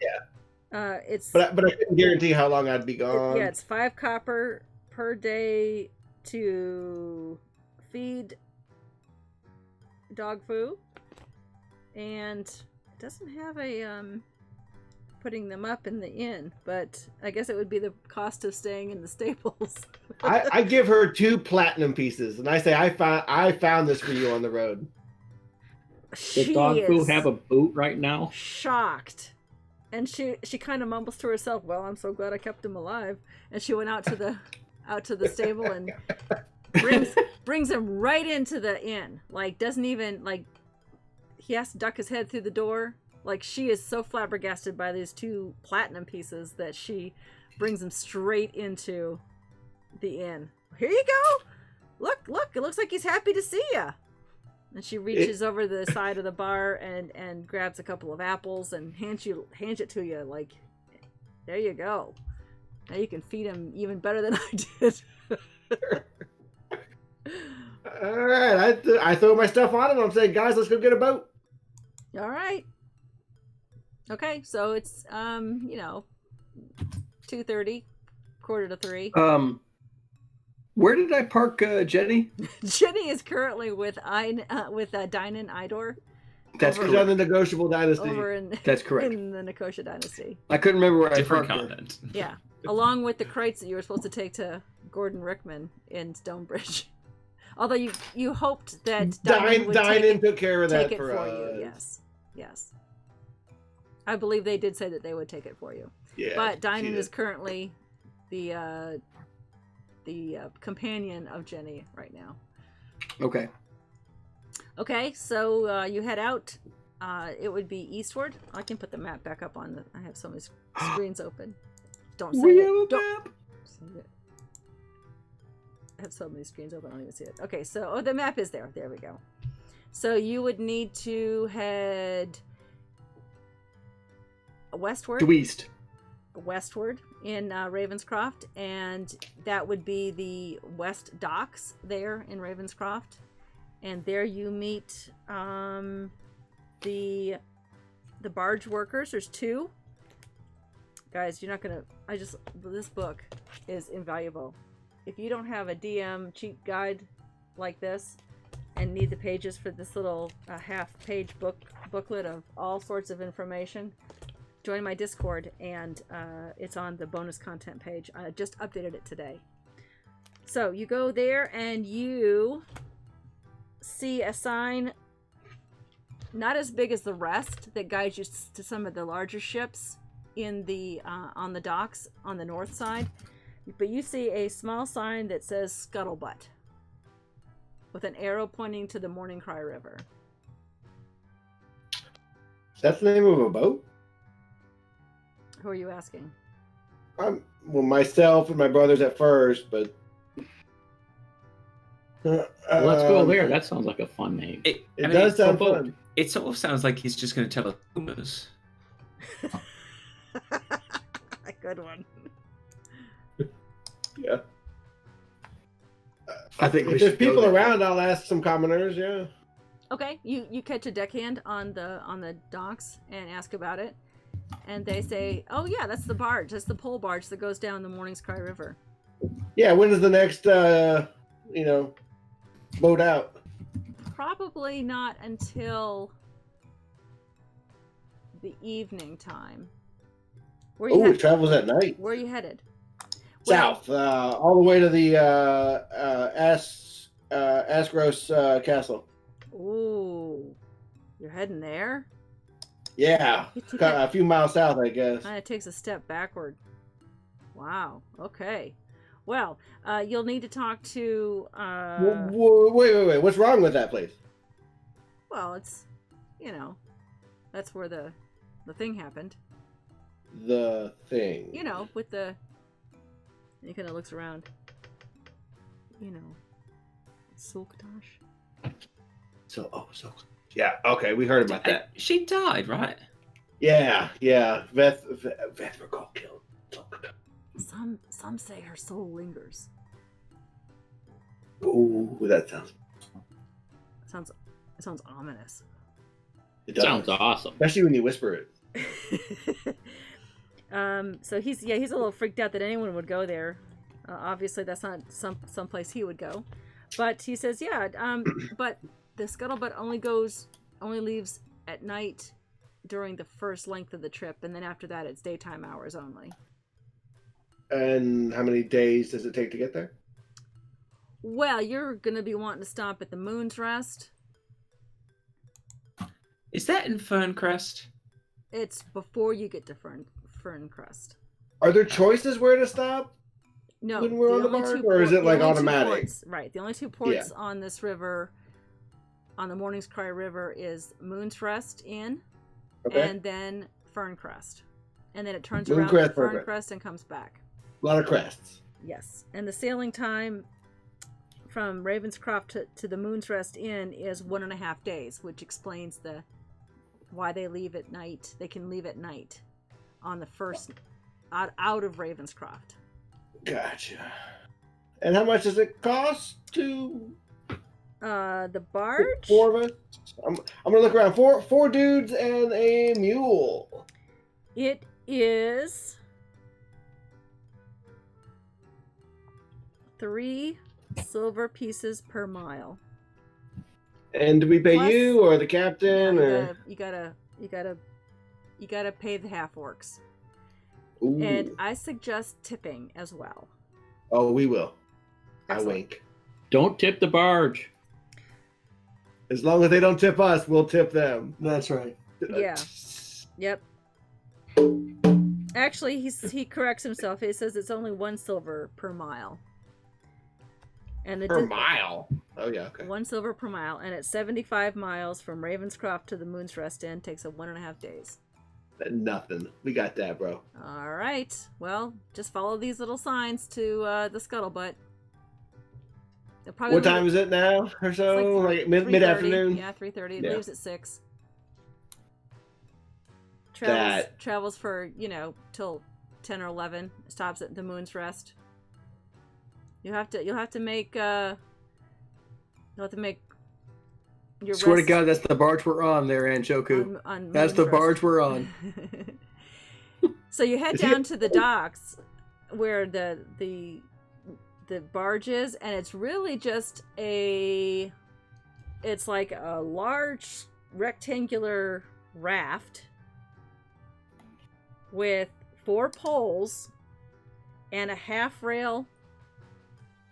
Yeah. It's. But I couldn't guarantee how long I'd be gone. Yeah, it's 5 copper per day to feed dog food, and it doesn't have a putting them up in the inn, but I guess it would be the cost of staying in the stables. I give her 2 platinum pieces, and I say I found this for you on the road. Does dog food have a boot right now? Shocked, and she kind of mumbles to herself, "Well, I'm so glad I kept him alive." And she went out to the stable and brings him right into the inn. Like, doesn't even, like, he has to duck his head through the door. Like, she is so flabbergasted by these 2 platinum pieces that she brings him straight into the inn. Here you go. Look, it looks like he's happy to see you. And she reaches over the side of the bar and grabs a couple of apples and hands it to you. Like, there you go. Now you can feed him even better than I did. All right, I throw my stuff on it. I'm saying, guys, let's go get a boat. All right. Okay, so it's 2:30, 2:45. Where did I park Jenny? Jenny is currently with Dine and Idor. That's Over correct. on the negotiable dynasty. That's correct. In the Nicosia dynasty. I couldn't remember where Different I parked her. continent. Yeah, along with the crates that you were supposed to take to Gordon Rickman in Stonebridge. Although you hoped that Dine took care of that take it for for us. you. Yes. I believe they did say that they would take it for you. Yeah, But she Dinan did. is currently the companion of Jenny right now. Okay. Okay, so you head out. It would be eastward. I can put the map back up on I have so many screens open. Don't say We it. have a Don't map. say it. I have so many screens open, I don't even see it. Okay, so the map is there. There we go. So you would need to head westward. Due east. Westward in Ravenscroft, and that would be the West Docks there in Ravenscroft, and there you meet the barge workers. There's 2 guys. You're not gonna. This book is invaluable. If you don't have a DM cheat guide like this and need the pages for this little half-page booklet of all sorts of information, join my Discord, and it's on the bonus content page. I just updated it today. So you go there and you see a sign not as big as the rest that guides you to some of the larger ships in the on the docks on the north side, but you see a small sign that says Scuttlebutt with an arrow pointing to the Morning Cry River. That's the name of a boat? Who are you asking? Well, myself and my brothers at first, but Let's go there. That sounds like a fun name. It does sound fun. It sort of sounds like he's just going to tell us rumors. A good one. Yeah. I think we If there's should go people there. around, I'll ask some commoners. Yeah. Okay, you catch a deckhand on the docks and ask about it, and they say, "Oh yeah, that's the barge. That's the pole barge that goes down the Morning's Cry River." Yeah. When is the next, boat out? Probably not until the evening time. Oh, it travels at night. Where are you headed? South, all the way to the Asgros Castle. Ooh, you're heading there? Yeah, a few miles south, I guess. Kind of takes a step backward. Wow. Okay. Well, you'll need to talk to. Wait. What's wrong with that place? Well, it's, that's where the thing happened. The thing. With the And he kind of looks around. You know, Sulkatosh. So. Yeah, okay, we heard about that. She died, right? Yeah. Vethrakal killed Sulkatosh. Some say her soul lingers. Ooh, that sounds ominous. It does. Sounds awesome. Especially when you whisper it. So he's a little freaked out that anyone would go there. Obviously, that's not some place he would go. But he says, yeah. But the scuttlebutt only leaves at night during the first length of the trip, and then after that, it's daytime hours only. And how many days does it take to get there? Well, you're gonna be wanting to stop at the Moon's Rest. Is that in Ferncrest? It's before you get to Ferncrest. Are there choices where to stop? No, when we're on the only barge, two or is it the like only two automatic? ports- right, the only two ports on this river, on the Morning's Cry River, is Moon's Rest Inn, and then Ferncrest, and then it turns around to Ferncrest and comes back. A lot of crests. Yes, and the sailing time from Ravenscroft to the Moon's Rest Inn is 1.5 days, which explains why they leave at night. They can leave at night on the first out of Ravenscroft. Gotcha. And how much does it cost to the barge? 4 of us? I'm gonna look around. Four dudes and a mule. It is 3 silver pieces per mile. And do we pay Plus- you or the captain? No, or... you gotta pay the half orcs. Ooh. And I suggest tipping as well. Oh, we will. Excellent. I wink. Don't tip the barge. As long as they don't tip us, we'll tip them. That's right. Yeah. Yep. Actually, he corrects himself. He says it's only 1 silver per mile. And the Per mile. Oh yeah. Okay. 1 silver per mile, and it's 75 miles from Ravenscroft to the Moon's Rest Inn. Takes 1.5 days. Nothing. We got that, bro. All right. Well, just follow these little signs to the scuttlebutt. What time is it now, or so? Like mid afternoon. Yeah, 3:30. It Yeah. leaves at 6. That- Travels for till 10 or 11. Stops at the Moon's Rest. You'll have to make your Swear to rest God, that's the barge we're on there, Anchoku. on That's the Moon's Rest. barge we're on. So you head Is he- down to the docks where the barge is, and it's really just it's like a large rectangular raft with 4 poles and a half rail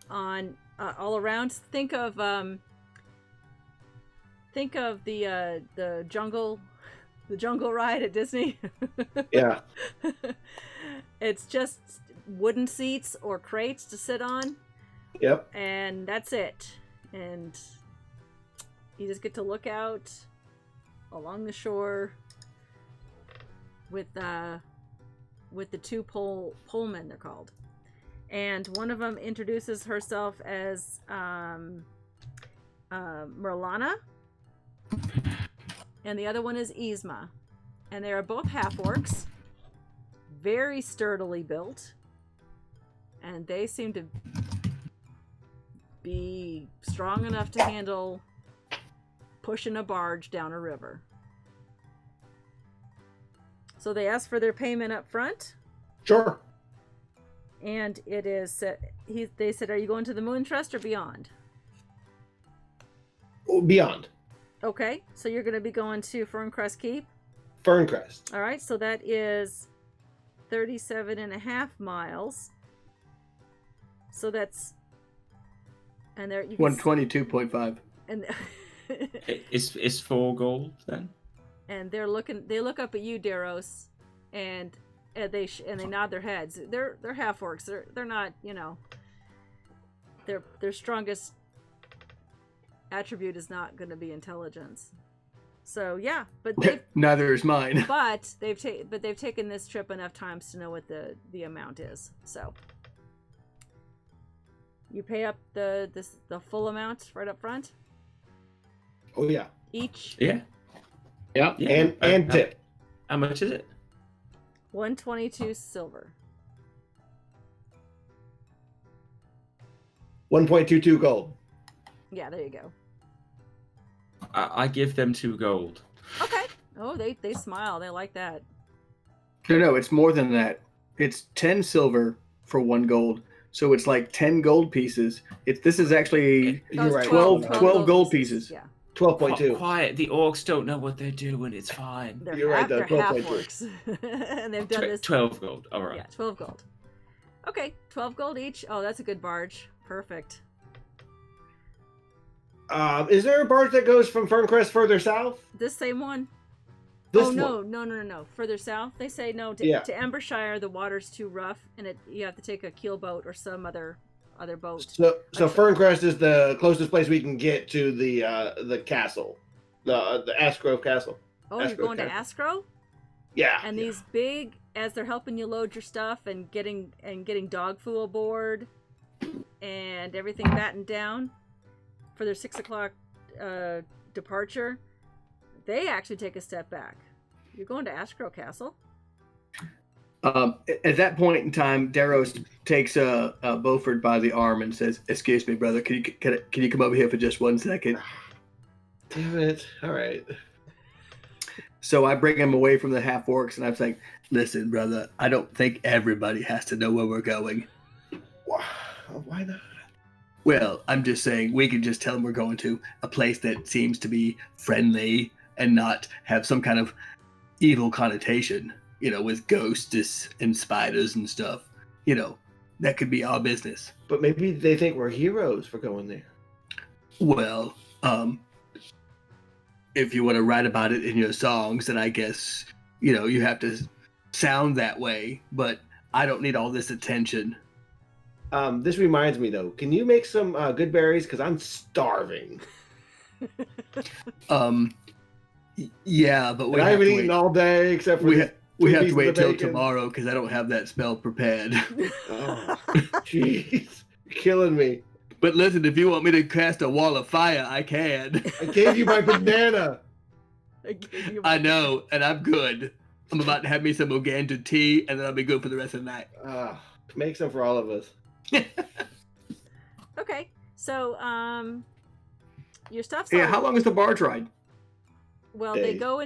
on all around. Think of the jungle ride at Disney. Yeah. It's just wooden seats or crates to sit on, Yep. and that's it. And you just get to look out along the shore with the 2 polemen, they're called. And one of them introduces herself as Merlana, and the other one is Yzma. And they are both half-orcs, very sturdily built, and they seem to be strong enough to handle pushing a barge down a river. So they ask for their payment up front. Sure. And it is, they said, are you going to the Moon Trust or beyond? Oh, beyond. Okay, so you're going to be going to Ferncrest Keep. Ferncrest. All right, so that is 37.5 miles. So that's, and there you can 122.5. and Is 4 gold then? and they look up at you, Daros, and they nod their heads. They're half orcs. They're not, their strongest attribute is not going to be intelligence. So yeah, but Neither is mine. they've taken this trip enough times to know what the amount is. So You pay up the full amount right up front Oh yeah. each. Yep. Yeah. And tip. How much is it? 122 silver. 1.22 gold. Yeah, there you go. I give them 2 gold. Okay. Oh, they smile. They like that. No, it's more than that. It's 10 silver for 1 gold. So it's like 10 gold pieces. This is actually You're right. 12 gold pieces. Yeah. 12.2. Quiet. The orcs don't know what they're doing. It's fine. They're You're right, though, They're half 12.2. orcs. And they've done this. 12 gold. All right. Yeah, 12 gold. Okay, 12 gold each. Oh, that's a good barge. Perfect. Is there a barge that goes from Ferncrest further south? This same one? This oh, one. no. Further south? They say no. To Ambershire, the water's too rough, and you have to take a keelboat or some other boat. So Ferncrest is the closest place we can get to the castle, the Asgrove Castle. Oh, you're Asgrove going to Castle. Ascro? Yeah. And these big, as they're helping you load your stuff and getting dog food aboard, and everything battened down for their 6 o'clock departure, they actually take a step back. You're going to Ascro Castle? At that point in time, Daros takes Beaufort by the arm and says, "Excuse me, brother. Can you come over here for just 1 second?" Damn it. All right. So I bring him away from the half orcs, and I'm like, "Listen, brother. I don't think everybody has to know where we're going." Why not? Well, I'm just saying we can just tell them we're going to a place that seems to be friendly and not have some kind of evil connotation, with ghosts and spiders and stuff. That could be our business. But maybe they think we're heroes for going there. Well, if you want to write about it in your songs, then I guess, you have to sound that way, but I don't need all this attention. This reminds me, though. Can you make some good berries? Because I'm starving. Yeah, but I haven't eaten all day except for we have to wait till tomorrow because I don't have that spell prepared. Oh, jeez, you're killing me. But listen, if you want me to cast a wall of fire, I can. I gave you my banana. I know, and I'm good. I'm about to have me some Uganda tea, and then I'll be good for the rest of the night. Make some for all of us. Okay, so your stuff's Yeah, how long is the barge ride? Well, Days. they go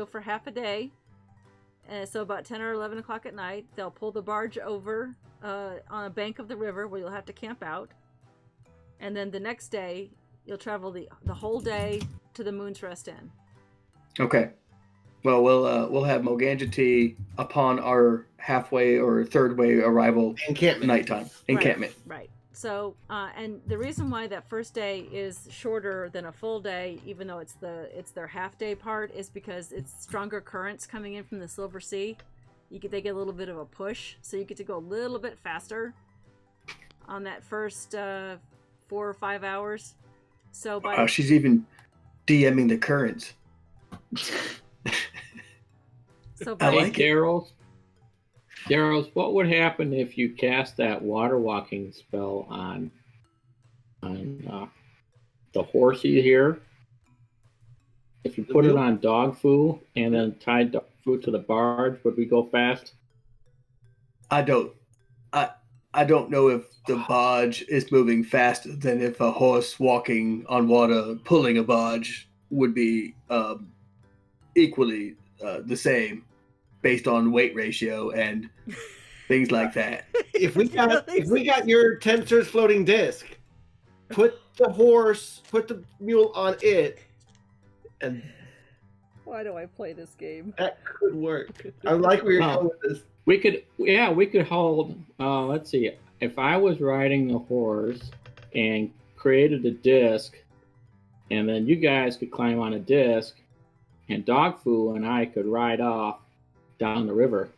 for half a day, and so about 10 or 11 o'clock at night, they'll pull the barge over on a bank of the river where you'll have to camp out, and then the next day you'll travel the whole day to the Moon's Rest Inn. Okay. Well, we'll have Moganja tea upon our halfway or third way arrival. Encampment. Nighttime encampment. Right. So, and the reason why that first day is shorter than a full day, even though it's their half day part, is because it's stronger currents coming in from the Silver Sea. They get a little bit of a push, so you get to go a little bit faster on that first 4 or 5 hours. So by She's even DMing the currents. so I by like it. Daros, what would happen if you cast that water walking spell on the horsey here? If you put it on dog food and then tied dog food to the barge, would we go fast? I don't know if the barge is moving faster than if a horse walking on water pulling a barge would be equally the same based on weight ratio and things like that. If we got your Tensor's floating disc, put the mule on it, and why do I play this game? that could work. I like where you're going with this. We could hold. Let's see. If I was riding the horse and created a disc, and then you guys could climb on a disc, and Dogfu and I could ride off down the river.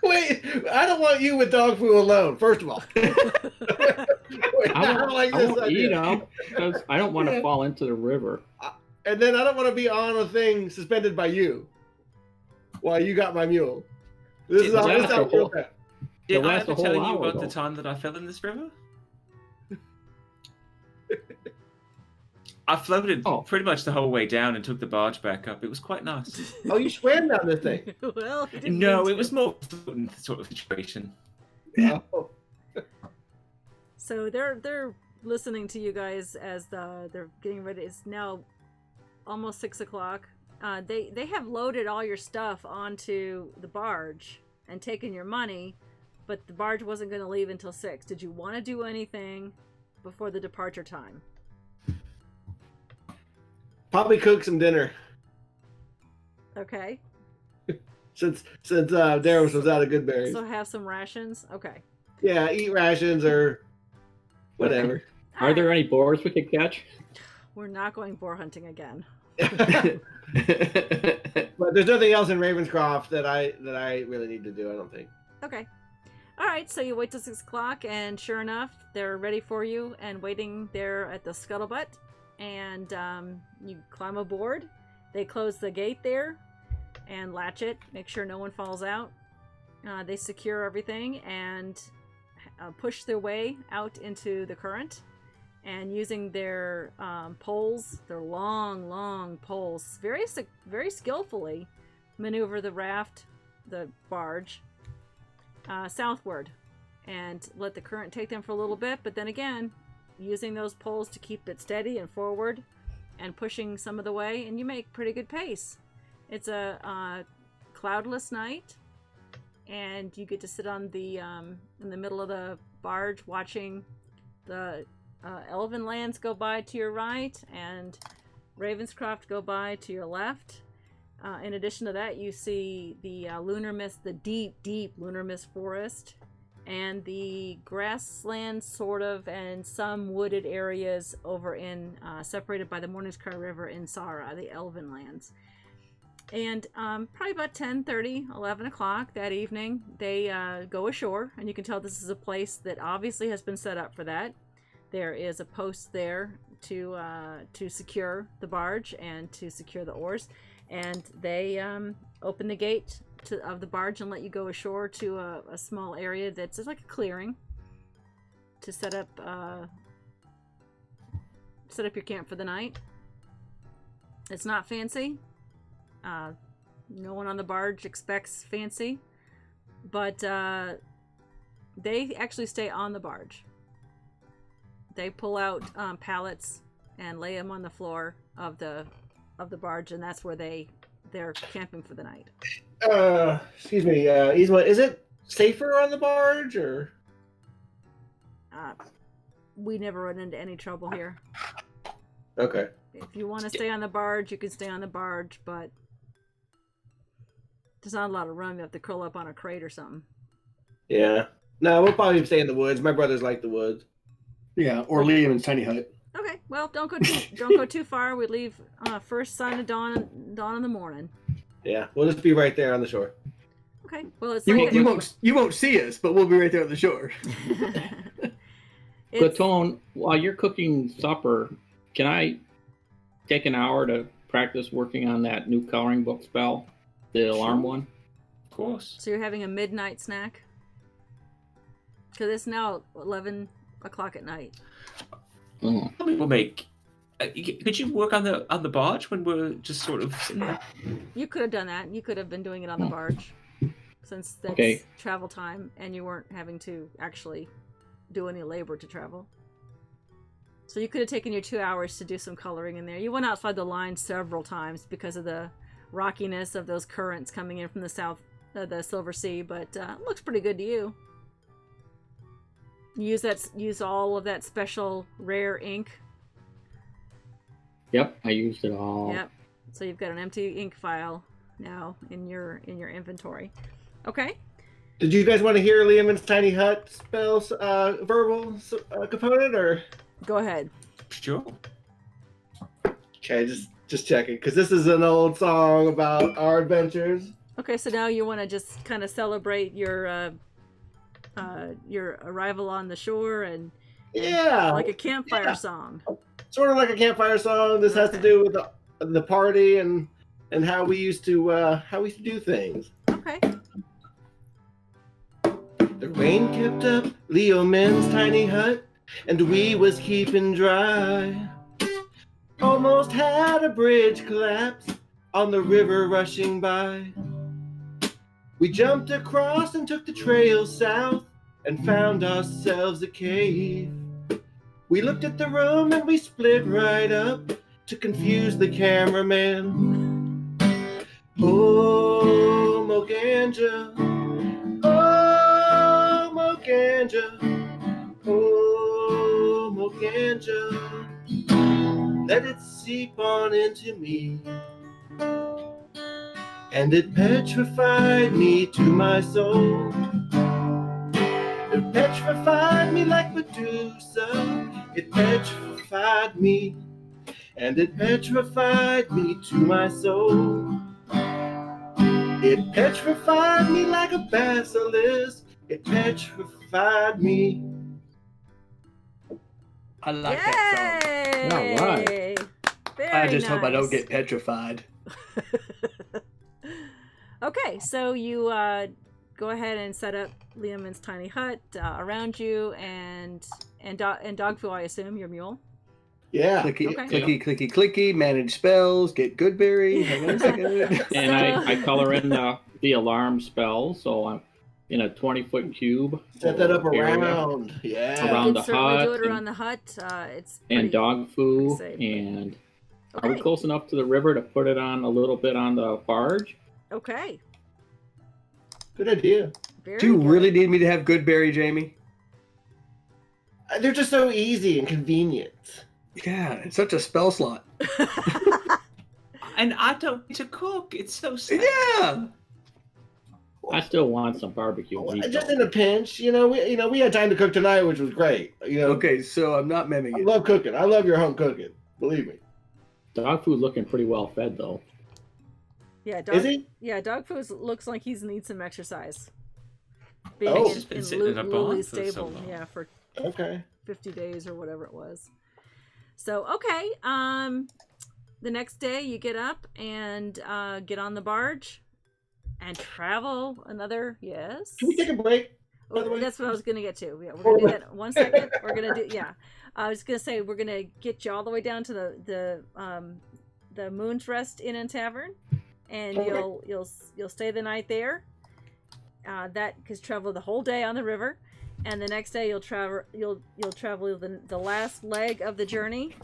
Wait, I don't want you with dog food alone. First of all, wait, I don't like won't this idea. eat them because I don't want to fall into the river. And then I don't want to be on a thing suspended by you while you got my mule. This is how real bad. Did I last ever a whole tell you hour, about the though. time that I fell in this river? I floated pretty much the whole way down and took the barge back up. It was quite nice. Oh, you swam down this thing. Well, he didn't No, mean it to. was more floating sort of situation. Oh. So they're listening to you guys as they're getting ready. It's now almost 6 o'clock. They have loaded all your stuff onto the barge and taken your money, but the barge wasn't going to leave until 6. Did you want to do anything before the departure time? Probably cook some dinner Okay. since Darren was out of good berries. So have some rations. Okay. Yeah, eat rations or whatever. Are there any boars we could catch? We're not going boar hunting again. But there's nothing else in Ravenscroft that I really need to do, I don't think. Okay. All right, so you wait till 6 o'clock, and sure enough, they're ready for you and waiting there at the scuttlebutt. And you climb aboard. They close the gate there and latch it, make sure no one falls out. They secure everything and push their way out into the current. And using their poles, their long poles, very skillfully maneuver the raft, the barge, southward, and let the current take them for a little bit. But then again, using those poles to keep it steady and forward, and pushing some of the way, and you make pretty good pace. It's a cloudless night, and you get to sit on the in the middle of the barge, watching the Elven lands go by to your right and Ravenscroft go by to your left. In addition to that, you see the lunar mist, the deep lunar mist forest, and the grasslands, sort of, and some wooded areas over in separated by the Morningsky River in Sara, the Elven lands. And probably about 10:30, 11 o'clock that evening, they go ashore, and you can tell this is a place that obviously has been set up for that. There is a post there to secure the barge and to secure the oars, and they open the gate of the barge and let you go ashore to a small area that's just like a clearing to set up your camp for the night. It's not fancy. No one on the barge expects fancy, but they actually stay on the barge. They pull out pallets and lay them on the floor of the barge, and that's where they're camping for the night. Excuse me, Yzma, is it safer on the barge, or? We never run into any trouble here. Okay. If you want to stay on the barge, you can stay on the barge, but there's not a lot of room. You have to curl up on a crate or something. Yeah. No, we'll probably stay in the woods. My brothers like the woods. Yeah, or Liam's tiny hut. Okay, well, don't go too far. We leave first sign of dawn in the morning. Yeah, we'll just be right there on the shore. Okay, well, it's You won't see us, but we'll be right there on the shore. Platone, while you're cooking supper, can I take an hour to practice working on that new coloring book spell, the alarm one? Of course. So you're having a midnight snack? Because it's now 11 o'clock at night. Oh. We'll make. Could you work on the barge when we're just sort of sitting there? You could have done that. You could have been doing it on the barge, since that's Okay. travel time, and you weren't having to actually do any labor to travel. So you could have taken your 2 hours to do some coloring in there. You went outside the line several times because of the rockiness of those currents coming in from the south, the Silver Sea, but it looks pretty good to you. Use all of that special rare ink. Yep, I used it all. Yep. So you've got an empty ink file now in your inventory. Okay. Did you guys want to hear Liam's tiny hut spells verbal component, or? Go ahead. Sure. Okay, just checking, because this is an old song about our adventures. Okay, so now you want to just kind of celebrate your arrival on the shore, and Yeah, like a campfire song. sort of like a campfire song. This has to do with the party and how we used to do things. Okay. The rain kept up Leo Men's tiny hut, and we was keeping dry. Almost had a bridge collapse on the river rushing by. We jumped across and took the trail south and found ourselves a cave. We looked at the room and we split right up to confuse the cameraman. Oh, Moganja. Oh, Moganja. Oh, Moganja. Let it seep on into me. And it petrified me to my soul. It petrified me like Medusa. It petrified me. And it petrified me to my soul. It petrified me like a basilisk. It petrified me. I like that Yay! All right. Very song. I just hope I don't nice. get petrified. Okay, so you go ahead and set up Liamon's tiny hut around you, and Dogfu, I assume, your mule. Yeah. Clicky, Okay. clicky, clicky, clicky. Manage spells. Get Goodberry. Hang on a second. And I color in the alarm spell, so I'm in a 20-foot cube. Set that up area around. Yeah. You Around can the certainly do hut it around the hut. It's and pretty- dog food. safe. And are we Okay. close enough to the river to put it on a little bit on the barge? Okay. Good idea. Very Do you good. really need me to have Goodberry, Jamie? They're just so easy and convenient. Yeah, it's such a spell slot. And I don't need to cook. It's so sad. Yeah. I still want some barbecue meat. Just though. in a pinch, we had time to cook tonight, which was great. Okay, so I'm not I mimicking it. love cooking. I love your home cooking. Believe me. Dog food looking pretty well fed though. Yeah, Is he? Yeah, dog food looks like he's needs some exercise. Oh. Being He's in, just been in sitting in a barn Lily's for so stable, long. yeah, for Okay. 50 days or whatever it was. So okay, the next day you get up and get on the barge and travel another. Yes. Can we take a break? by the way? That's what I was gonna get to. Yeah, we're gonna do that in 1 second. We're gonna do. Yeah, I was gonna say we're gonna get you all the way down to the Moon's Rest Inn and Tavern, and Okay. you'll stay the night there. That because travel the whole day on the river, and the next day you'll travel the last leg of the journey.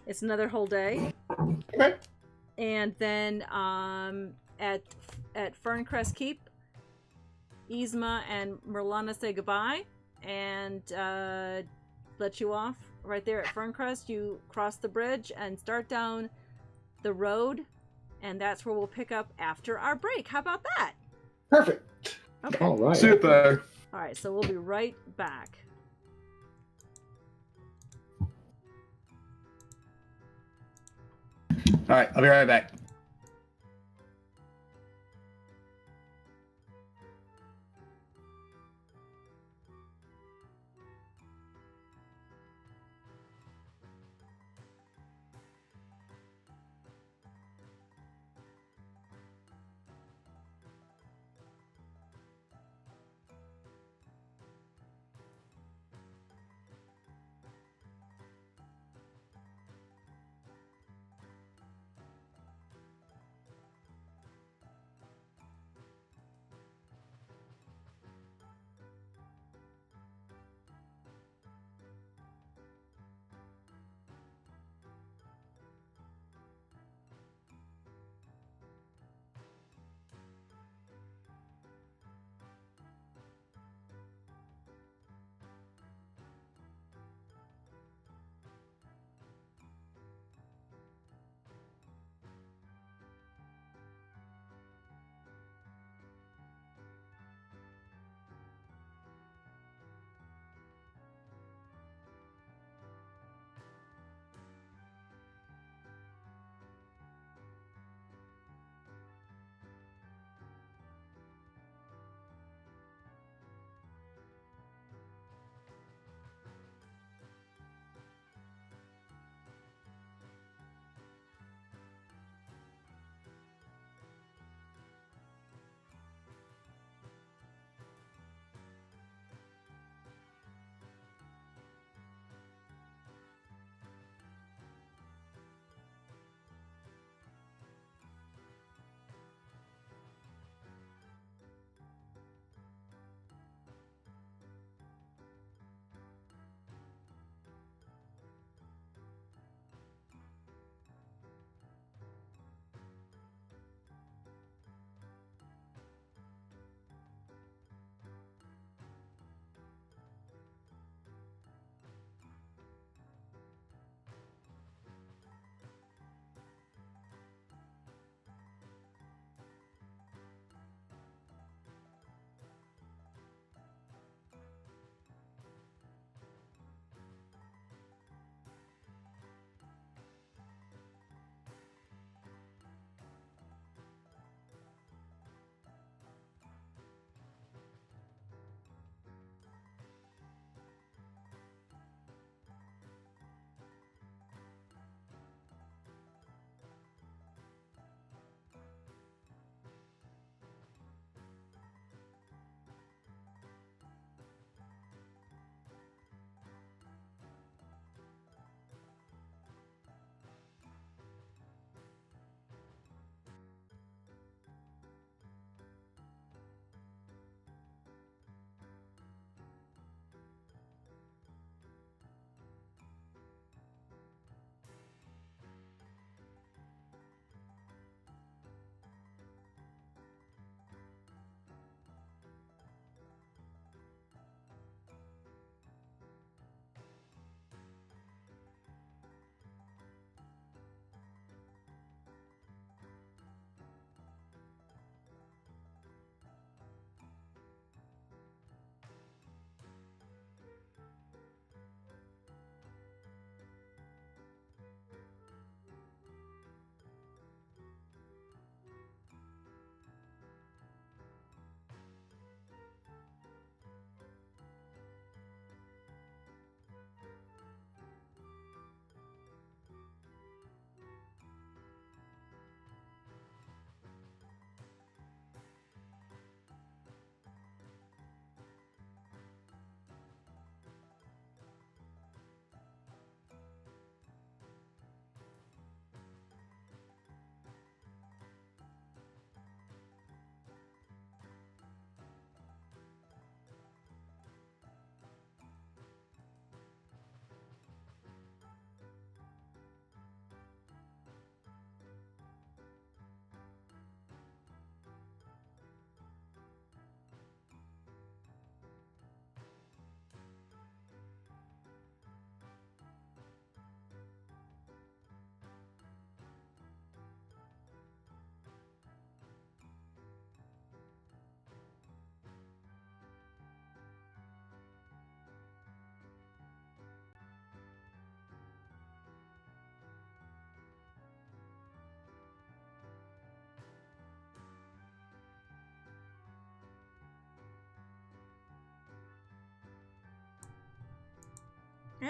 It's another whole day, Okay. and then at Ferncrest Keep, Yzma and Merlana say goodbye and let you off right there at Ferncrest. You cross the bridge and start down the road, and that's where we'll pick up after our break. How about that? Perfect. Okay. All right. Super. All right, so we'll be right back. All right, I'll be right back.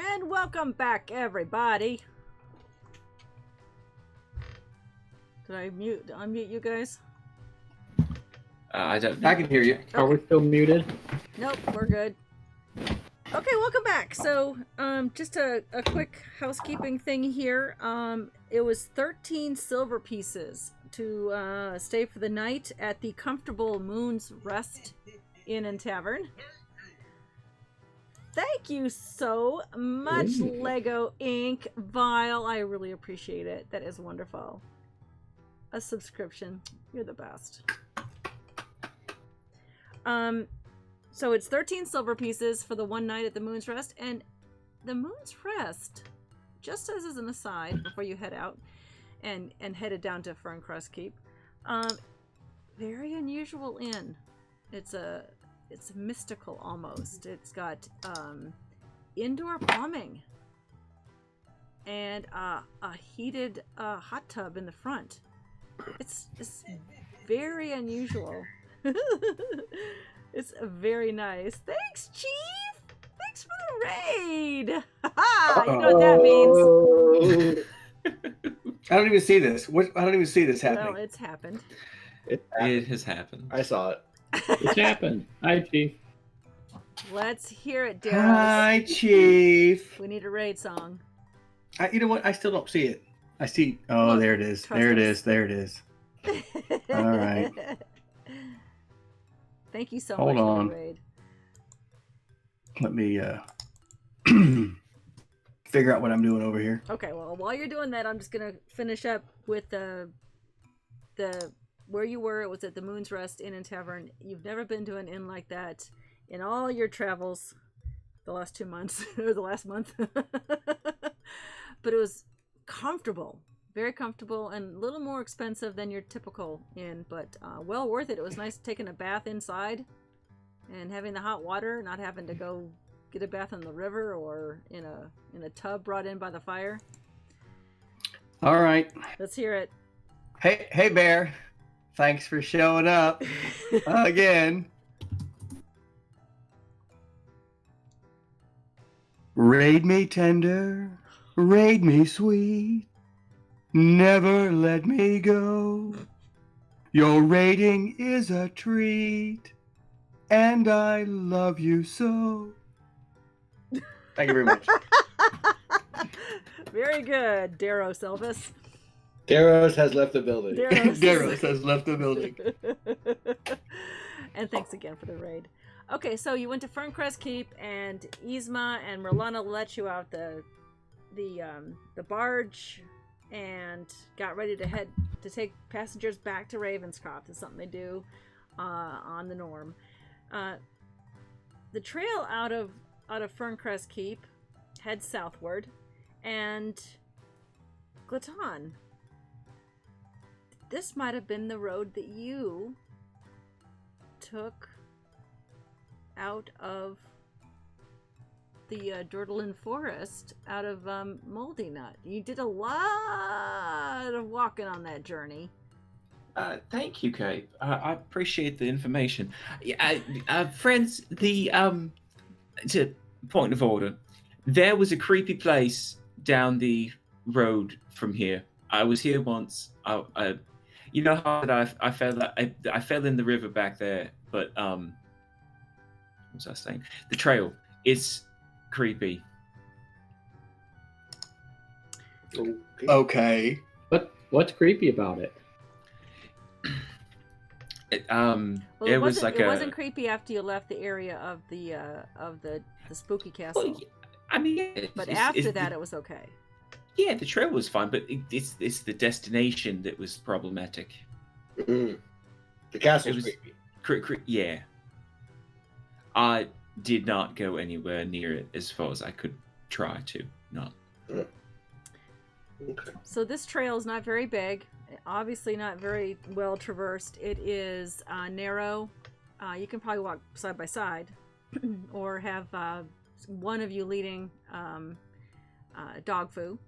And welcome back, everybody. Did I unmute you guys? I don't know. I can hear you. Are we still muted? Nope, we're good. Okay, welcome back. So, just a quick housekeeping thing here. It was 13 silver pieces to stay for the night at the Comfortable Moon's Rest Inn and Tavern. Thank you so much, Lego Inc. Vile. I really appreciate it. That is wonderful. A subscription. You're the best. So it's 13 silver pieces for the one night at the Moon's Rest, and the Moon's Rest, just as an aside before you head out and headed down to Ferncrest Keep, very unusual inn. It's mystical almost. It's got indoor plumbing and a heated hot tub in the front. It's very unusual. It's very nice. Thanks, Chief. Thanks for the raid. You know what that means. I don't even see this. I don't even see this happening. Well, it's happened. It has happened. I saw it. It's happened. Hi, Chief. Let's hear it, Daryl. Hi, Chief. We need a raid song. You know what? I still don't see it. I see. Oh, Look, there it is. trust There it us. is. There it is. All right. Thank you so Hold much on. for the raid. Let me figure out what I'm doing over here. Okay, well, while you're doing that, I'm just gonna finish up with the where you were. It was at the Moon's Rest Inn and Tavern. You've never been to an inn like that in all your travels, the last 2 months or the last month. But it was comfortable, very comfortable, and a little more expensive than your typical inn, but well worth it. It was nice taking a bath inside and having the hot water, not having to go get a bath in the river or in a tub brought in by the fire. All right. Let's hear it. Hey, Bear. Thanks for showing up again. Raid me tender, raid me sweet, never let me go. Your raiding is a treat, and I love you so. Thank you very much. Very good, Daros Elvis. Daros has left the building. Daros has left the building. And thanks again for the raid. Okay, so you went to Ferncrest Keep, and Yzma and Merlana let you out the barge, and got ready to head to take passengers back to Ravenscroft. It's something they do on the Norm. The trail out of Ferncrest Keep heads southward, and Glaton, this might have been the road that you took out of the Durdlin Forest, out of Moldy Nut. You did a lot of walking on that journey. Thank you, Cape. I appreciate the information. Friends, to point of order, there was a creepy place down the road from here. I was here once. You know how I fell in the river back there, but what was I saying? The trail is creepy. Okay. What's creepy about it? Well, it was like it wasn't creepy after you left the area of the spooky castle. Well, I mean, but after that, it was okay. Yeah, the trail was fine, but it's the destination that was problematic. Mm. The castle's was creepy. Yeah. I did not go anywhere near it as far as I could try to. Not. Okay. So this trail is not very big, obviously not very well traversed. It is narrow. You can probably walk side by side, or have one of you leading dog foo.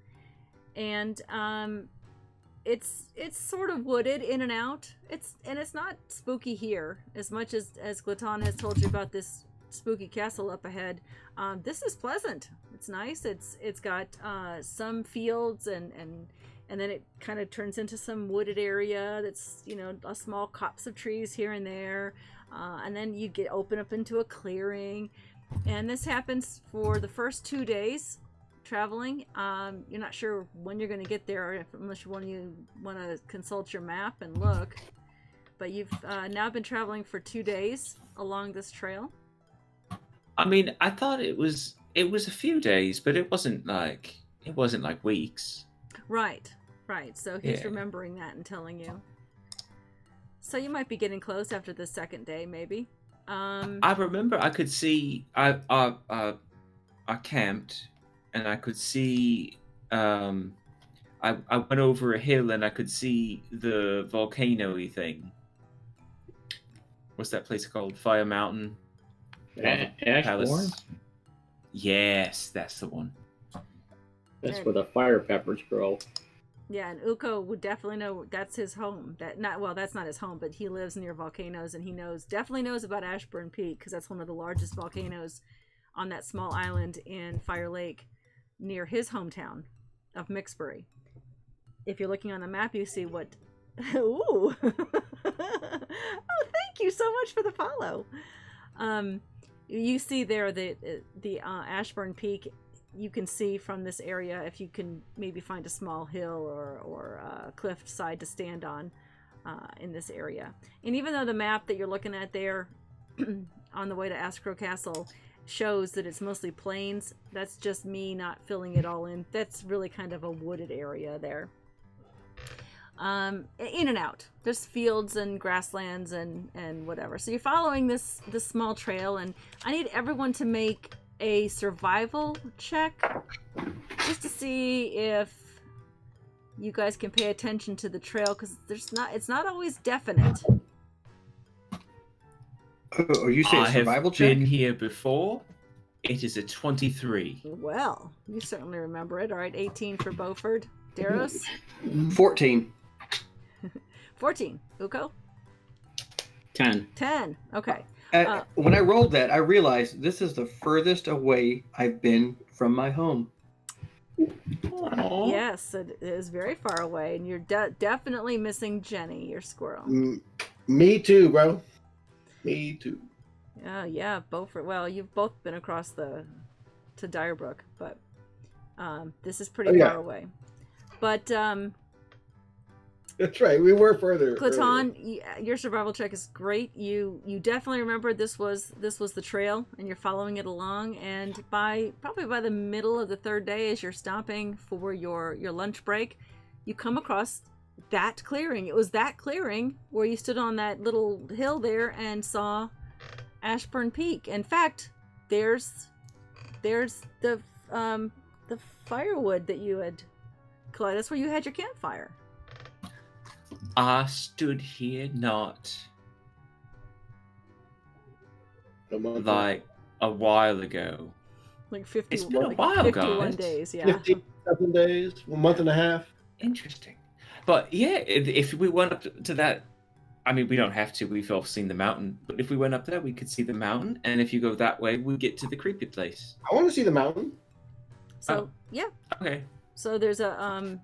And it's sort of wooded in and out. It's not spooky here as much as Glaton has told you about this spooky castle up ahead. This is pleasant. It's nice. It's got some fields and then it kind of turns into some wooded area that's, you know, a small copse of trees here and there. And then you open up into a clearing. And this happens for the first 2 days traveling. You're not sure when you're going to get there unless you want to consult your map and look. But you've now been traveling for 2 days along this trail. I mean, I thought it was a few days, but it wasn't like weeks. Right. So he's Yeah. remembering that and telling you. So you might be getting close after the second day, maybe. I remember I could see I camped and I could see I went over a hill and I could see the volcano-y thing. What's that place called? Fire Mountain? Ashbourne? Yes, that's the one. That's where the fire peppers grow. Yeah, and Uko would definitely know that's his home. That's not his home, but he lives near volcanoes, and he definitely knows about Ashburn Peak because that's one of the largest volcanoes on that small island in Fire Lake near his hometown of Mixbury. If you're looking on the map, you see what. Ooh! Oh, thank you so much for the follow. You see there the Ashburn Peak. You can see from this area if you can maybe find a small hill or cliff side to stand on in this area. And even though the map that you're looking at there on the way to Askro Castle shows that it's mostly plains, that's just me not filling it all in. That's really kind of a wooded area there. In and out. There's fields and grasslands and whatever. So you're following this small trail, and I need everyone to make a survival check just to see if you guys can pay attention to the trail, because it's not always definite. Oh, you say a survival I have check? been here before. It is a 23. Well, you certainly remember it. All right, 18 for Beaufort. Daros? 14. 14. Uko? 10. 10. Okay. When I rolled that, I realized this is the furthest away I've been from my home. Aww. Yes, it is very far away, and you're definitely missing Jenny, your squirrel. Me too, bro. Me too. Oh, yeah, Beaufort. Well, you've both been across to Dyrebrook, but this is pretty far away. But That's right. We were further. Clayton, your survival check is great. You definitely remember this was the trail, and you're following it along. And probably by the middle of the third day, as you're stopping for your lunch break, you come across that clearing. It was that clearing where you stood on that little hill there and saw Ashburn Peak. In fact, there's the firewood that you had collected. That's where you had your campfire. I stood here not like a while ago. Like 50. It's been a like while, 51 guys. days, yeah. 57 days, a month and a half. Interesting. But yeah, if we went up to that, I mean, we don't have to. We've all seen the mountain. But if we went up there, we could see the mountain. And if you go that way, we get to the creepy place. I want to see the mountain. So yeah. Okay. So there's a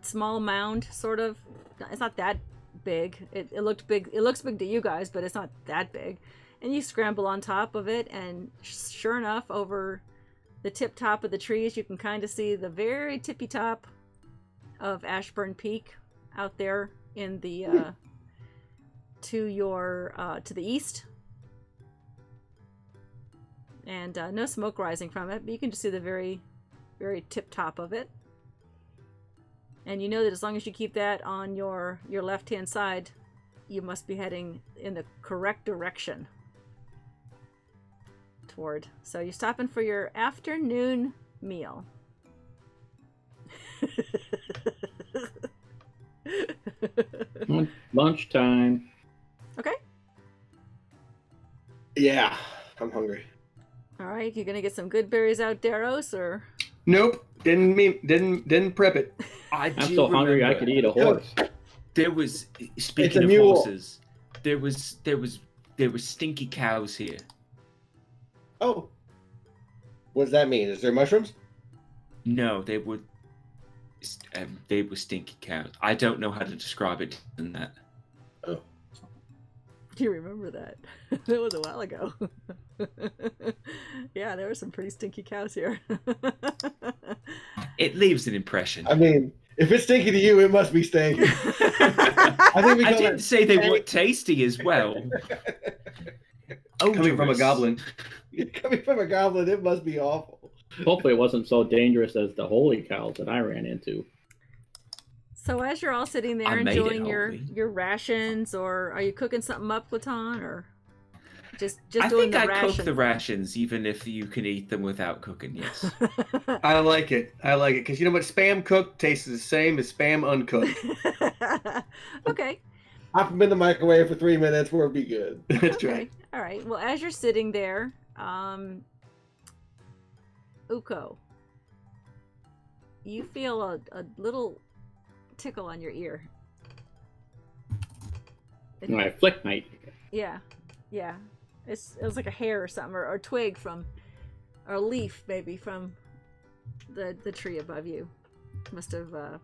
small mound, sort of. It's not that big. It looked big. It looks big to you guys, but it's not that big. And you scramble on top of it, and sure enough, over the tip top of the trees, you can kind of see the very tippy top of Ashburn Peak out there in the to the east. And no smoke rising from it, but you can just see the very, very tip top of it. And you know that as long as you keep that on your left-hand side, you must be heading in the correct direction toward. So you're stopping for your afternoon meal. Lunchtime. Okay. Yeah, I'm hungry. All right, you're gonna get some good berries out, Daros, or? Nope, didn't prep it. I'm so hungry I could eat a horse. There was, speaking of mule. horses, there was stinky cows here. Oh. What does that mean? Is there mushrooms? No, they were stinky cows. I don't know how to describe it than that. Oh. Do you remember that? That was a while ago. Yeah, there were some pretty stinky cows here. It leaves an impression. I mean, if it's stinky to you, it must be stinky. I think we I call didn't it say they weren't tasty as well. Coming from a Odorous. goblin. Coming from a goblin, it must be awful. Hopefully it wasn't so dangerous as the holy cows that I ran into. So as you're all sitting there I made it, enjoying homie. your rations, or are you cooking something up, Platon, or just I doing think the I ration? cook the rations, even if you can eat them without cooking. Yes. I like it. I like it because you know what? Spam cooked tastes the same as spam uncooked. Okay. Pop them in the microwave for 3 minutes, we'll be good. That's Okay. right. All right. Well, as you're sitting there, Uko, you feel a little tickle on your ear. And I flick my. Yeah. It was like a hair or something, or a twig or a leaf maybe from the tree above you. Must have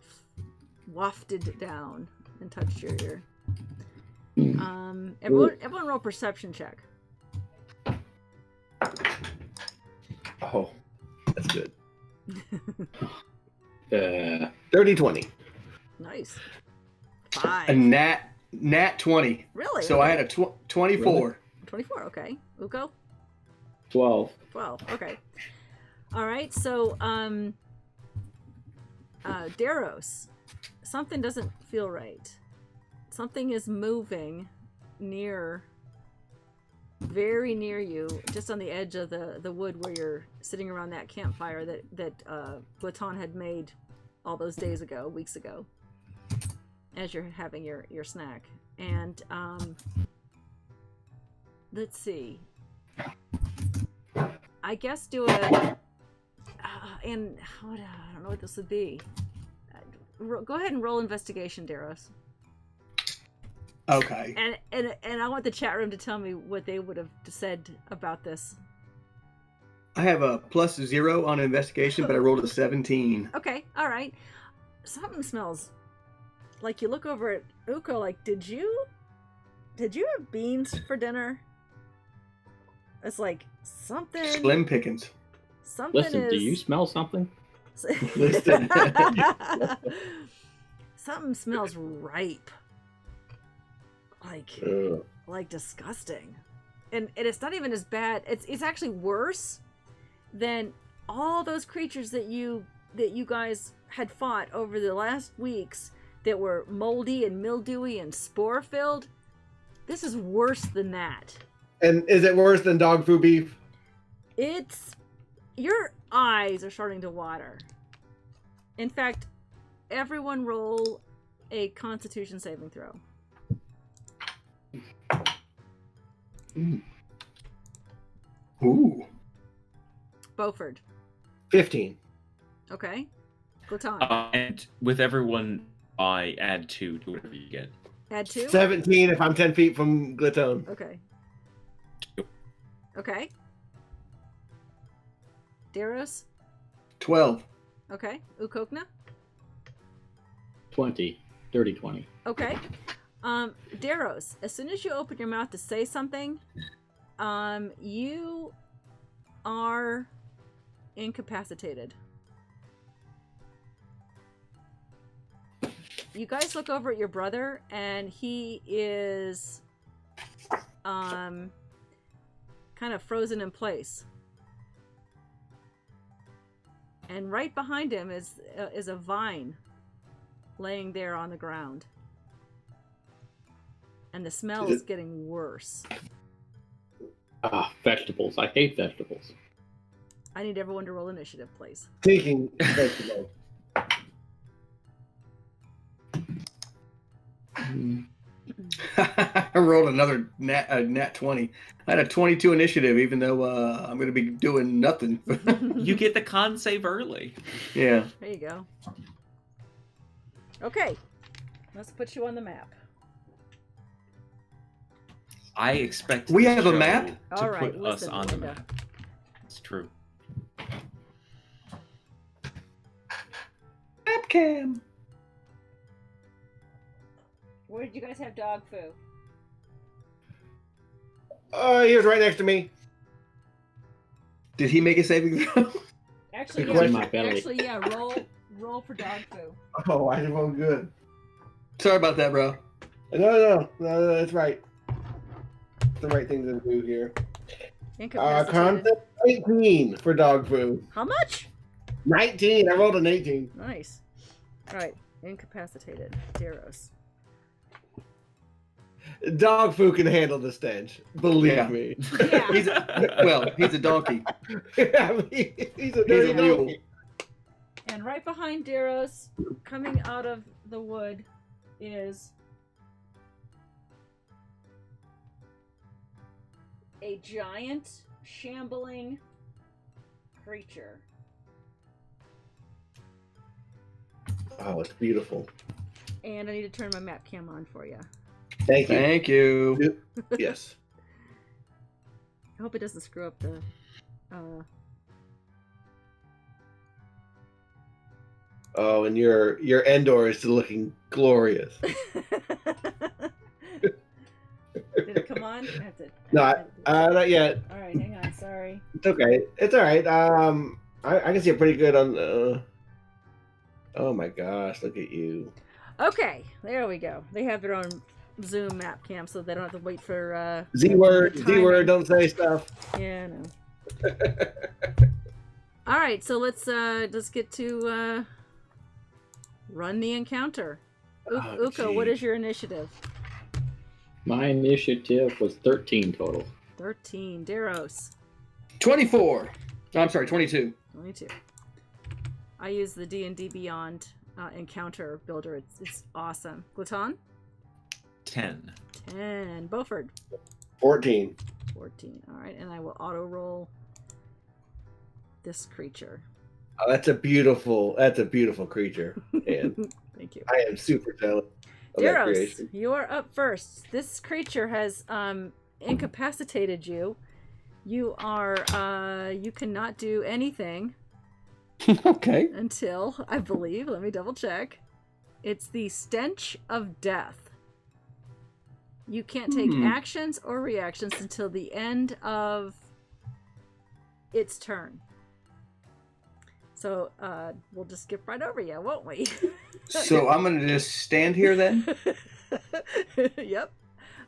wafted down and touched your ear. Everyone roll perception check. Oh, that's good. Uh, 30-20. Nice. A 5. nat 20. Really? So Okay. I had a 24. 24. Okay. Uko? 12. 12. Okay. All right. So, Daros, something doesn't feel right. Something is moving very near you, just on the edge of the wood where you're sitting around that campfire that Platon had made all those weeks ago, as you're having your snack. And let's see. I guess do a and I don't know what this would be. Go ahead and roll investigation, Daros. Okay. And I want the chat room to tell me what they would have said about this. I have a +0 on investigation, but I rolled a 17. Okay, all right. Something smells like, you look over at Uko like, did you have beans for dinner? It's like something. Slim pickings. Something Listen, is. do you smell something? Listen. Something smells ripe. Ugh. Like disgusting. And it's not even as bad. It's actually worse than all those creatures that you guys had fought over the last weeks that were moldy and mildewy and spore filled. This is worse than that. And is it worse than dog food beef? Your eyes are starting to water. In fact, everyone roll a Constitution saving throw. Ooh. Beaufort. 15. Okay. Platon. And with everyone, I add 2 to whatever you get. Add 2? 17 if I'm 10 feet from Glitone. Okay. Okay. Daros. 12. Okay. Ukokna. 20. 30, 20. Okay. Daros, as soon as you open your mouth to say something, you are incapacitated. You guys look over at your brother, and he is kind of frozen in place. And right behind him is a vine laying there on the ground. And the smell is getting worse. Ah, vegetables. I hate vegetables. I need everyone to roll initiative, please. Taking vegetable. I rolled another nat 20. I had a 22 initiative, even though I'm going to be doing nothing. You get the con save early. Yeah. There you go. Okay. Let's put you on the map. I expect We the have a show map? to All right, put us listen, on the Linda. map. true. Webcam. Where did you guys have dog food? He was right next to me. Did he make a saving throw? Actually, Good question. My belly. Actually, yeah. Roll for dog food. Oh, I did one good. Sorry about that, bro. No, that's right. The right thing to do here. Incapacitated. Content 19 for dog food. How much? 19. I rolled an 18. Nice. All right. Incapacitated. Deros. Dog food can handle the stench. Believe Yeah. me. Yeah. He's a donkey. He's a dirty He's a mule. donkey. And right behind Deros, coming out of the wood, is a giant, shambling creature. Oh, it's beautiful. And I need to turn my map cam on for you. Thank you. Thank you. Yes. I hope it doesn't screw up the. Oh, and your Endor is looking glorious. Did it come on? I have to, No, not yet. All right, hang on. Sorry. It's okay. It's all right. I can see it pretty good on. Oh my gosh! Look at you. Okay, there we go. They have their own Zoom map cam, so they don't have to wait for Z word. for Z word. timing. Don't say stuff. Yeah, I know. All right, so let's get to run the encounter. Oh, Uko, what gee. is your initiative? My initiative was 13 total. 13. Deros. 24. Oh, I'm sorry, 22. 22. I use the D&D Beyond encounter builder. It's awesome. Gluton? 10. 10. Beaufort? 14. 14. All right, and I will auto roll this creature. Oh, that's a beautiful creature, and Thank you. I am super jealous of that Deros, creation. you are up first. This creature has incapacitated you. You are you cannot do anything Okay. until, I believe, let me double check. It's the stench of death. You can't take actions or reactions until the end of its turn. So we'll just skip right over you, won't we? So I'm gonna just stand here then. Yep.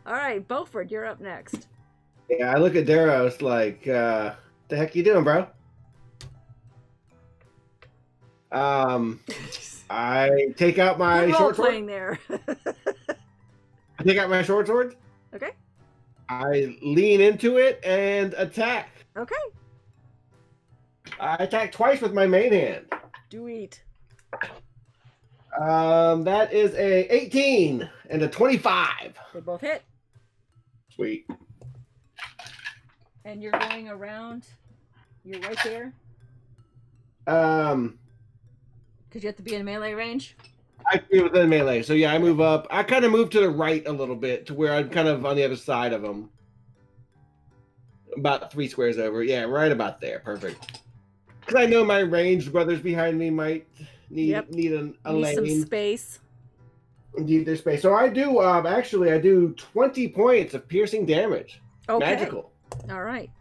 All right, Beaufort, you're up next. Yeah, I look at Deros like, the heck you doing, bro? I take out my Good role short sword. playing there. I take out my short sword. Okay. I lean into it and attack. Okay. I attack twice with my main hand. Do eat. That is a 18 and a 25. They both hit. Sweet. And you're going around. You're right there. Because you have to be in melee range. I can be within melee, so yeah, I move up. I kind of move to the right a little bit to where I'm kind of on the other side of them. About 3 squares over. Yeah, right about there. Perfect. Because I know my ranged brothers behind me might need Yep. a Need lane. some space. Need their space. So I do. Actually, I do 20 points of piercing damage. Okay. Magical. All right.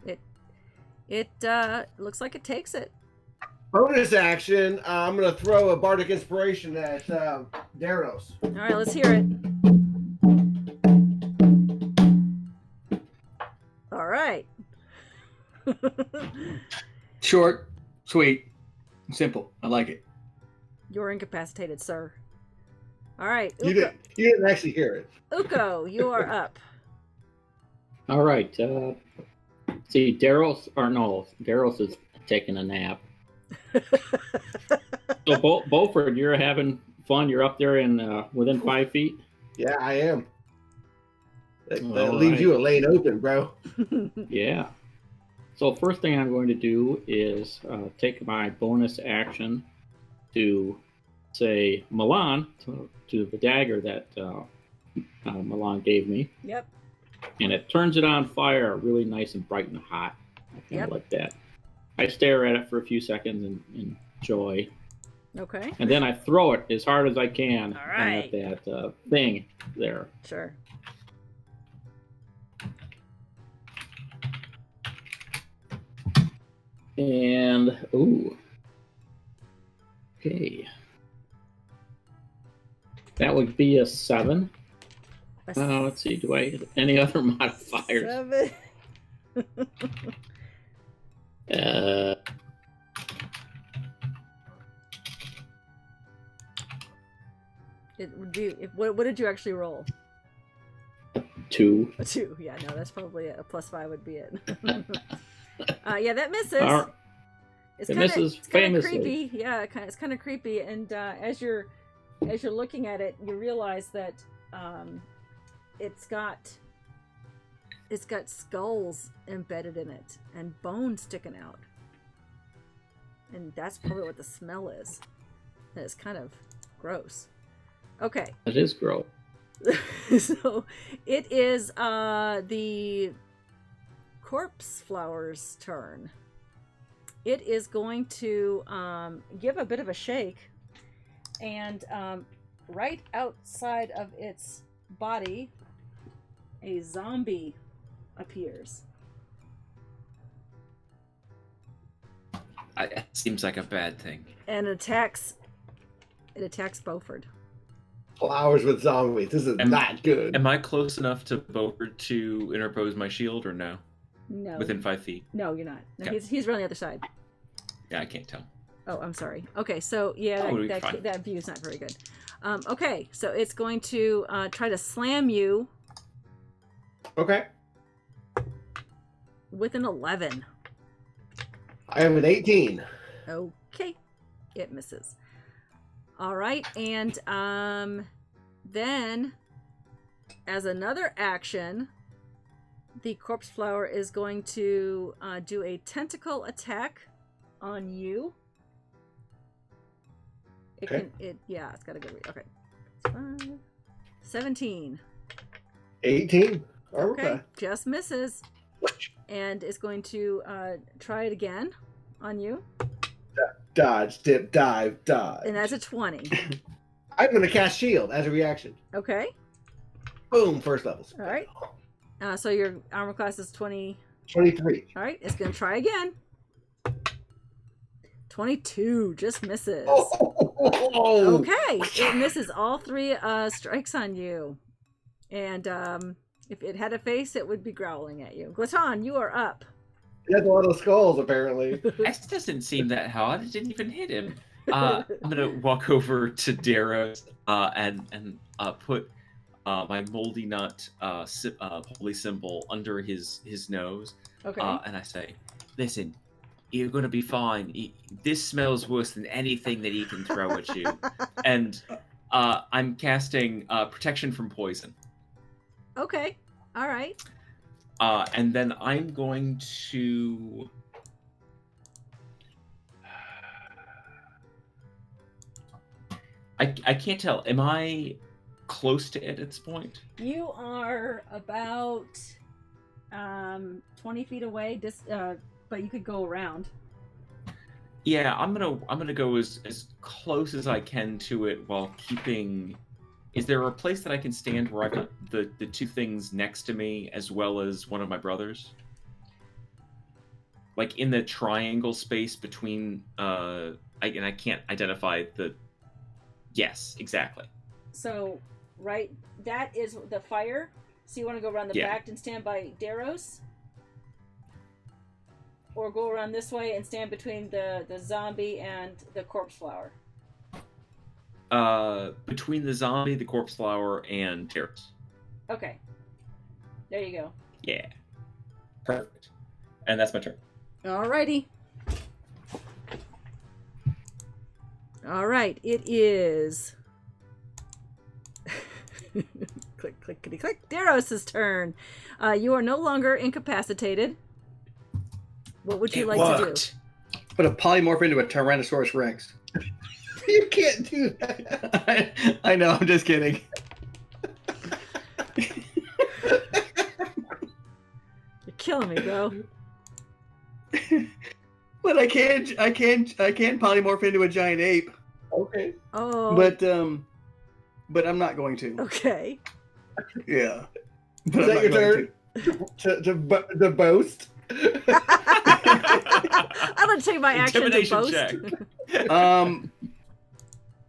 It looks like it takes it. Bonus action. I'm gonna throw a bardic inspiration at Deros. All right, let's hear it. All right. Short, sweet, simple. I like it. You're incapacitated, sir. All right. You didn't actually hear it. Uko, you are up. All right. See, Daryl is taking a nap. So, Beaufort, you're having fun. You're up there in within 5 feet. Yeah, I am. That All leaves right. you a lane open, bro. Yeah. So first thing I'm going to do is take my bonus action to say Milan to the dagger that Milan gave me, Yep. and it turns it on fire, really nice and bright and hot. I kind of Yep. like that. I stare at it for a few seconds and enjoy. Okay. And then I throw it as hard as I can All right. at that thing there. Sure. And, ooh. Okay. That would be a 7. Let's see. Do I have any other modifiers? 7. What did you actually roll? 2. A 2. Yeah, no, that's probably a +5 would be it. Yeah, that misses. It misses famously. Creepy. Yeah, it's kind of creepy. And as you're looking at it, you realize that it's got skulls embedded in it and bones sticking out, and that's probably what the smell is. And it's kind of gross. Okay. It is gross. So it is the corpse flower's turn. It is going to give a bit of a shake, and right outside of its body, a zombie appears. It seems like a bad thing. And it attacks Beaufort. Flowers with zombies. This is not good. Am I close enough to Beaufort to interpose my shield, or no? No. Within 5 feet? No, you're not. No, Okay. he's right on the other side. Yeah, I can't tell. Oh, I'm sorry. Okay, so yeah, Oh, fine. that view is not very good. Okay, so it's going to try to slam you Okay. with an 11. I have an 18. Okay, it misses. All right, and then as another action, the corpse flower is going to do a tentacle attack on you. It Okay. It's got a good read. Okay. 5, 17. 18. Okay, just misses. And it's going to try it again on you. Dodge, dip, dive, dodge. And that's a 20. I'm going to cast shield as a reaction. Okay. Boom, first level. All right. So your armor class is 20. 23. All right, it's going to try again. 22 just misses. Oh. Okay, it misses all 3 strikes on you. And if it had a face, it would be growling at you. Glaton, you are up. He has a lot of skulls, apparently. That doesn't seem that hard. It didn't even hit him. I'm gonna walk over to Daros and put my moldy nut holy symbol under his nose. Okay. And I say, "Listen, you're gonna be fine. This smells worse than anything that he can throw at you." And I'm casting protection from poison. Okay. All right. And then I'm going to... I can't tell. Am I close to it at this point? You are about 20 feet away, but you could go around. Yeah, I'm gonna go as close as I can to it while keeping... Is there a place that I can stand where I've got the 2 things next to me as well as one of my brothers? Like in the triangle space between I can't identify the... Yes, exactly. So, right, that is the fire. So you want to go around the back and stand by Daros? Or go around this way and stand between the zombie and the corpse flower? Between the zombie, the corpse flower, and Daros. Okay. There you go. Yeah. Perfect. And that's my turn. Alrighty. Alright, it is... click, clickety, click. Daros' turn. You are no longer incapacitated. What would you like to do? Put a polymorph into a Tyrannosaurus Rex. You can't do that. I know, I'm just kidding. You're killing me, bro. But I can't polymorph into a giant ape. Okay. Oh. But I'm not going to. Okay. Yeah. But Is that your turn? To boast? I'm gonna take my action to Intimidation boast. check.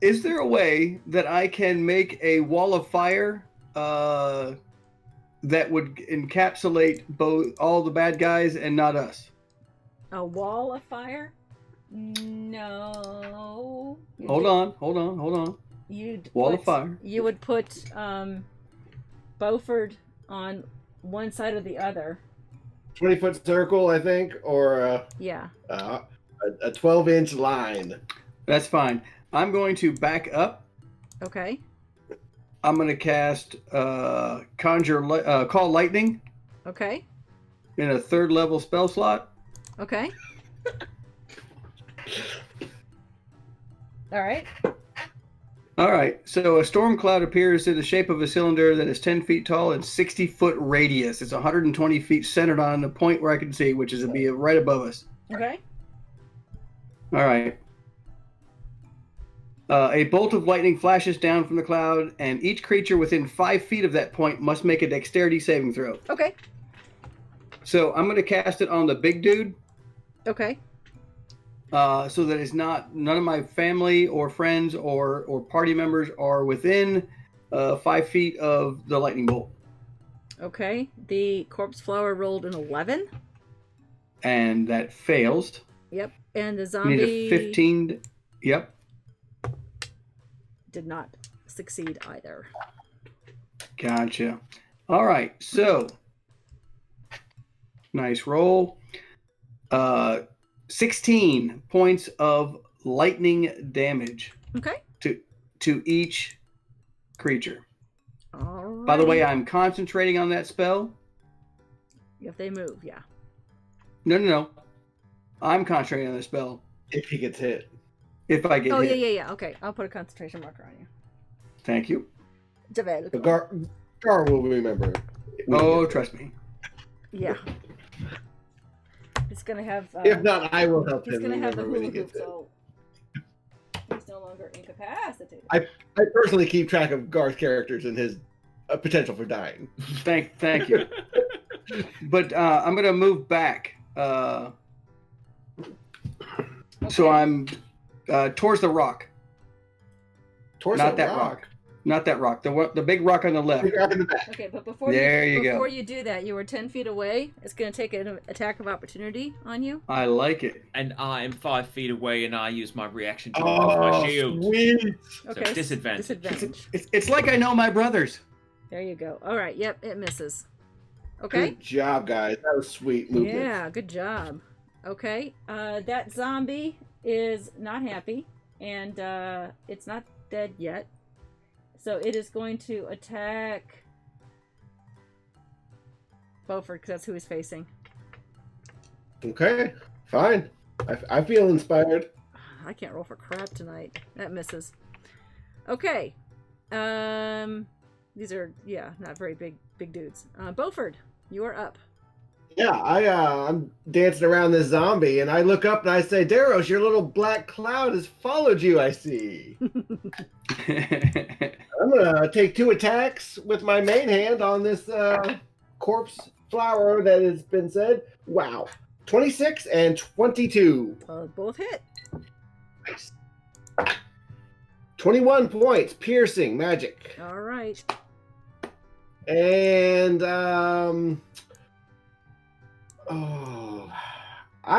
Is there a way that I can make a wall of fire that would encapsulate all the bad guys and not us? A wall of fire? No. Hold on. Wall of fire. You would put Beaufort on one side or the other. 20-foot circle, I think, or Yeah. a 12-inch line. That's fine. I'm going to back up. Okay. I'm going to cast Call Lightning Okay. in a 3rd level spell slot. Okay. All right. All right. So a storm cloud appears in the shape of a cylinder that is 10 feet tall and 60-foot radius. It's 120 feet centered on the point where I can see, which is be right above us. Okay. All right. A bolt of lightning flashes down from the cloud, and each creature within 5 feet of that point must make a dexterity saving throw. Okay. So I'm going to cast it on the big dude. Okay. So that it's none of my family or friends or party members are within 5 feet of the lightning bolt. Okay. The corpse flower rolled an 11. And that fails. Yep. And the You zombie need a 15. Yep. did not succeed either. Gotcha. All right. So nice roll. 16 points of lightning damage Okay. to each creature. All right. By the way, I'm concentrating on that spell. If they move, yeah. No. I'm concentrating on the spell. If he gets hit. If I get hit. Yeah. Okay. I'll put a concentration marker on you. Thank you. Develop. Gar will remember. Oh, trust me. Yeah. He's gonna have. If not, I will help He's him gonna have the remember when hula he hoop, gets hit. so he's no longer incapacitated. I personally keep track of Gar's characters and his potential for dying. Thank you. But I'm gonna move back. So I'm towards the rock. Towards Not that that rock. Not that rock. The big rock on the left. Big rock in the back. Okay, but before you do that, you were 10 feet away. It's gonna take an attack of opportunity on you. I like it. And I'm 5 feet away, and I use my reaction to remove my shield. Sweet. Okay. So disadvantage. Disadvantage. It's like I know my brothers. There you go. All right. Yep. It misses. Okay. Good job, guys. That was sweet movement. Yeah. Good job. Okay. That zombie is not happy, and it's not dead yet. So it is going to attack Beaufort because that's who he's facing. Okay, fine. I feel inspired. I can't roll for crap tonight. That misses. Okay. These are not very big dudes. Beaufort, you are up. Yeah, I'm dancing around this zombie, and I look up and I say, Daros, your little black cloud has followed you, I see. I'm gonna take 2 attacks with my main hand on this corpse flower that has been said. Wow. 26 and 22. Both hit. Nice. 21 points, piercing, magic. All right. And I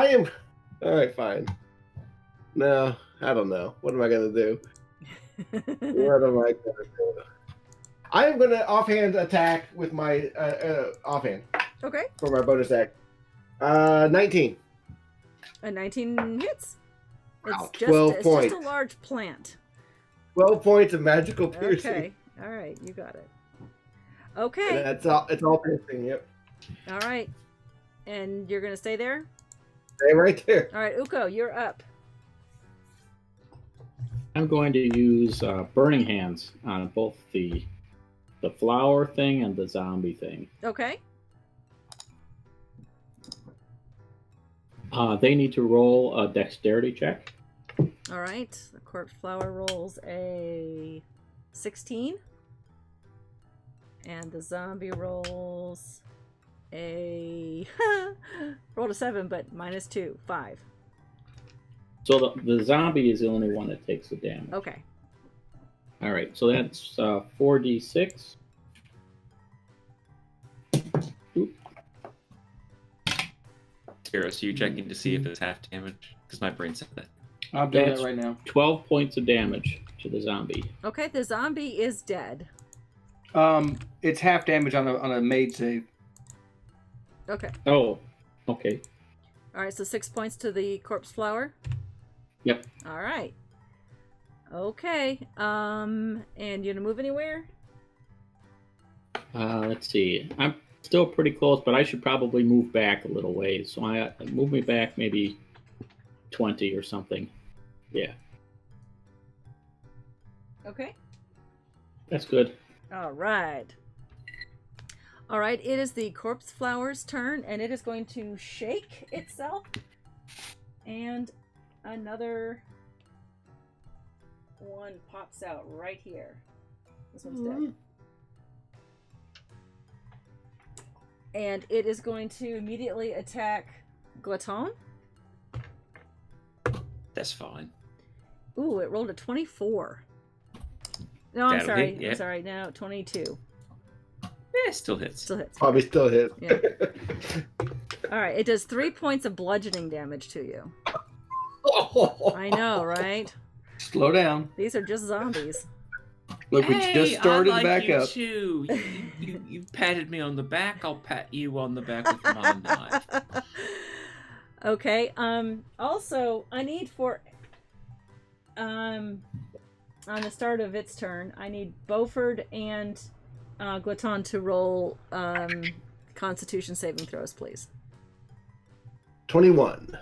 am all right. Fine. No, I don't know. What am I gonna do? What am I gonna do? I am gonna offhand attack with my offhand Okay. for my bonus act. 19. A 19 hits. Wow, It's 12 just points. a large plant. 12 points of magical piercing. Okay. All right. You got it. Okay. That's all. It's all piercing. Yep. All right. And you're gonna stay there. Stay right there. All right, Uko, you're up. I'm going to use Burning Hands on both the flower thing and the zombie thing. Okay. They need to roll a dexterity check. All right. The corpse flower rolls a 16. And the zombie rolls a... rolled a 7, but -2, 5. So the zombie is the only one that takes the damage. Okay. All right, so that's 4d6. Spiros, you checking to see if it's half damage? Because my brain said that. I'm doing That's that right now. 12 points of damage to the zombie. Okay, the zombie is dead. It's half damage on a made save. Okay. Oh, okay. All right, so 6 points to the corpse flower. Yep. All right. Okay. And you gonna move anywhere? Let's see. I'm still pretty close, but I should probably move back a little ways. So I move me back maybe 20 or something. Yeah, Okay. that's good. All right. All right, it is the corpse flower's turn, and it is going to shake itself. And another one pops out right here. This one's dead. And it is going to immediately attack Glaton. That's fine. Ooh, it rolled a 24. No, I'm That'll sorry. hit, yeah. I'm sorry. No, 22. Yeah, still hits. Still hits. Probably still hit. Yeah. All right, it does 3 points of bludgeoning damage to you. I know, right? Slow down. These are just zombies. Look, we just started I like back you up. Too. You patted me on the back. I'll pat you on the back with my knife. Okay. Also, I need for on the start of its turn, I need Beaufort and Glaton to roll Constitution saving throws, please. 21.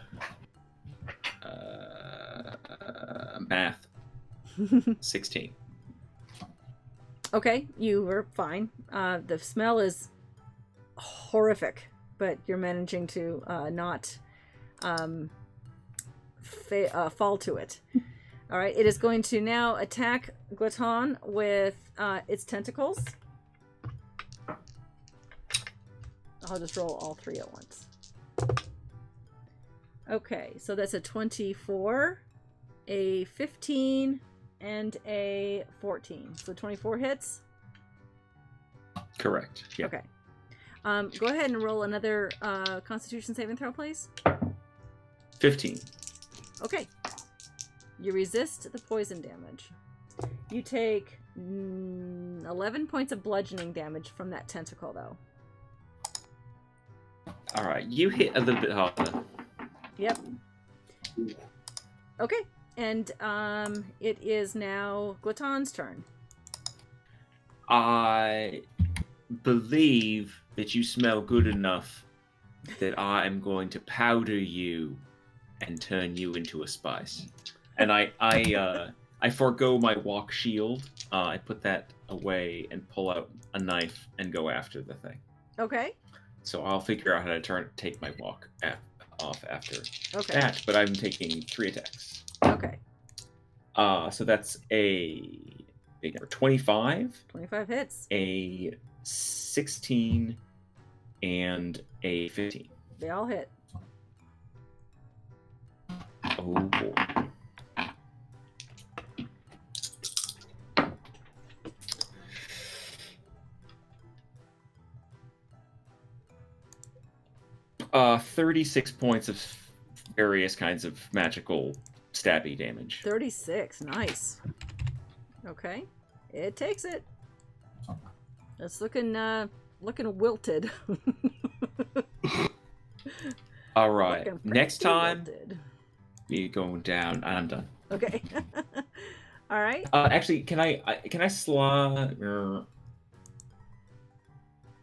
Math. 16. Okay, you were fine. The smell is horrific, but you're managing to not fall to it. All right, it is going to now attack Glaton with its tentacles. I'll just roll all 3 at once. Okay, so that's a 24, a 15, and a 14. So 24 hits? Correct. Yeah. Okay. Go ahead and roll another Constitution saving throw, please. 15. Okay. You resist the poison damage. You take 11 points of bludgeoning damage from that tentacle, though. All right. You hit a little bit harder. Yep. Okay. And it is now Glaton's turn. I believe that you smell good enough that I am going to powder you and turn you into a spice. And I forego my walk shield. I put that away and pull out a knife and go after the thing. Okay. So I'll figure out how to take my walk off after Okay. that. But I'm taking 3 attacks. Okay. So that's a big number. 25, 25 hits. a 16, and a 15. They all hit. Oh boy. Uh, 36 points of various kinds of magical stabby damage. 36. Nice. Okay. It takes it. It's looking wilted. All right. Looking Next pretty time, wilted. we go down. I'm done. Okay. All right. Actually, can I slide?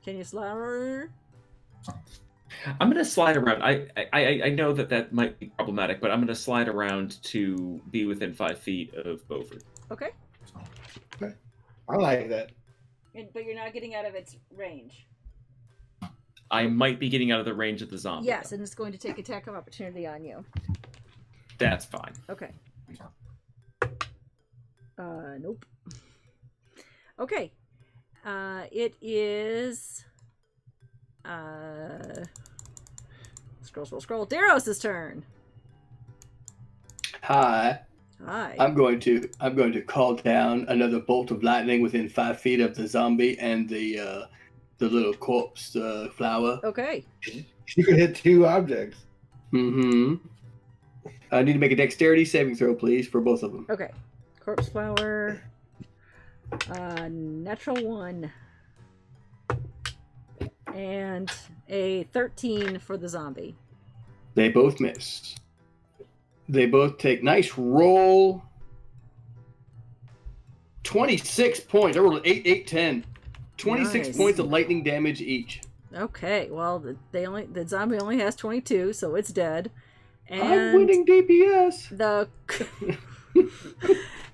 Can you slide? I'm gonna slide around. I know that might be problematic, but I'm gonna slide around to be within 5 feet of Beaufort. Okay. I like that. But you're not getting out of its range. I might be getting out of the range of the zombie. Yes, though. and it's going to take attack of opportunity on you. That's fine. Okay. Nope. Okay. It is. Scroll. Daros' turn. Hi. Hi. I'm going to call down another bolt of lightning within 5 feet of the zombie and the little corpse flower. Okay. You can hit 2 objects. Mm-hmm. I need to make a dexterity saving throw, please, for both of them. Okay. Corpse flower. Natural 1. And a 13 for the zombie. They both miss. They both take nice roll. 26 points. I rolled 8, 10. 26 Nice. points of lightning damage each. Okay. Well, the zombie only has 22, so it's dead. And I'm winning DPS. the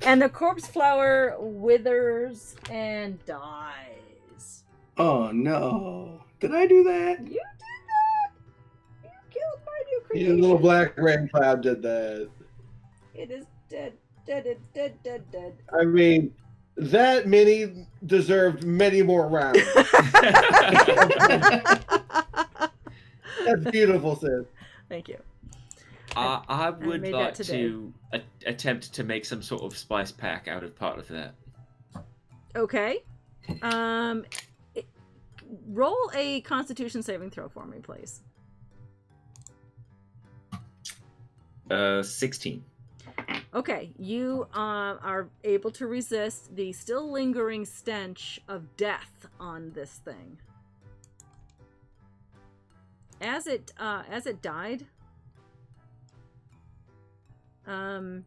and the corpse flower withers and dies. Oh no! Did I do that? You did that. You killed my new The creation. little black rain cloud did that. It is dead. Dead. I mean, that mini deserved many more rounds. That's beautiful, sis. Thank you. I would made that like today. to attempt to make some sort of spice pack out of part of that. Okay. Roll a Constitution saving throw for me, please. 16. Okay, you are able to resist the still lingering stench of death on this thing. As it died, a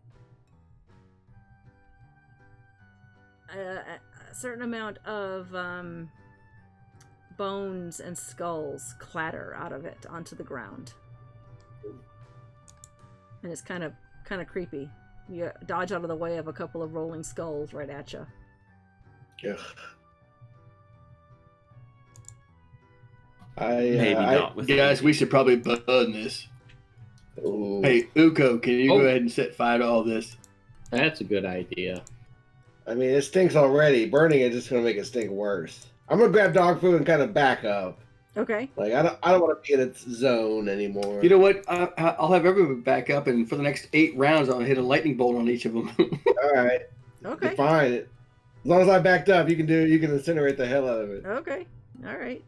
certain amount of bones and skulls clatter out of it onto the ground, and it's kind of creepy. You dodge out of the way of a couple of rolling skulls right at you. Ugh. Maybe not with Guys, we should probably burn this. Ooh. Hey, Uko, can you Oh. go ahead and set fire to all this? That's a good idea. I mean, it stinks already. Burning it is just gonna make it stink worse. I'm gonna grab dog food and kind of back up. Okay. Like I don't want to be in its zone anymore. You know what? I'll have everyone back up, and for the next 8 rounds, I'll hit a lightning bolt on each of them. All right, Okay. fine. As long as I backed up, you can incinerate the hell out of it. Okay. All right.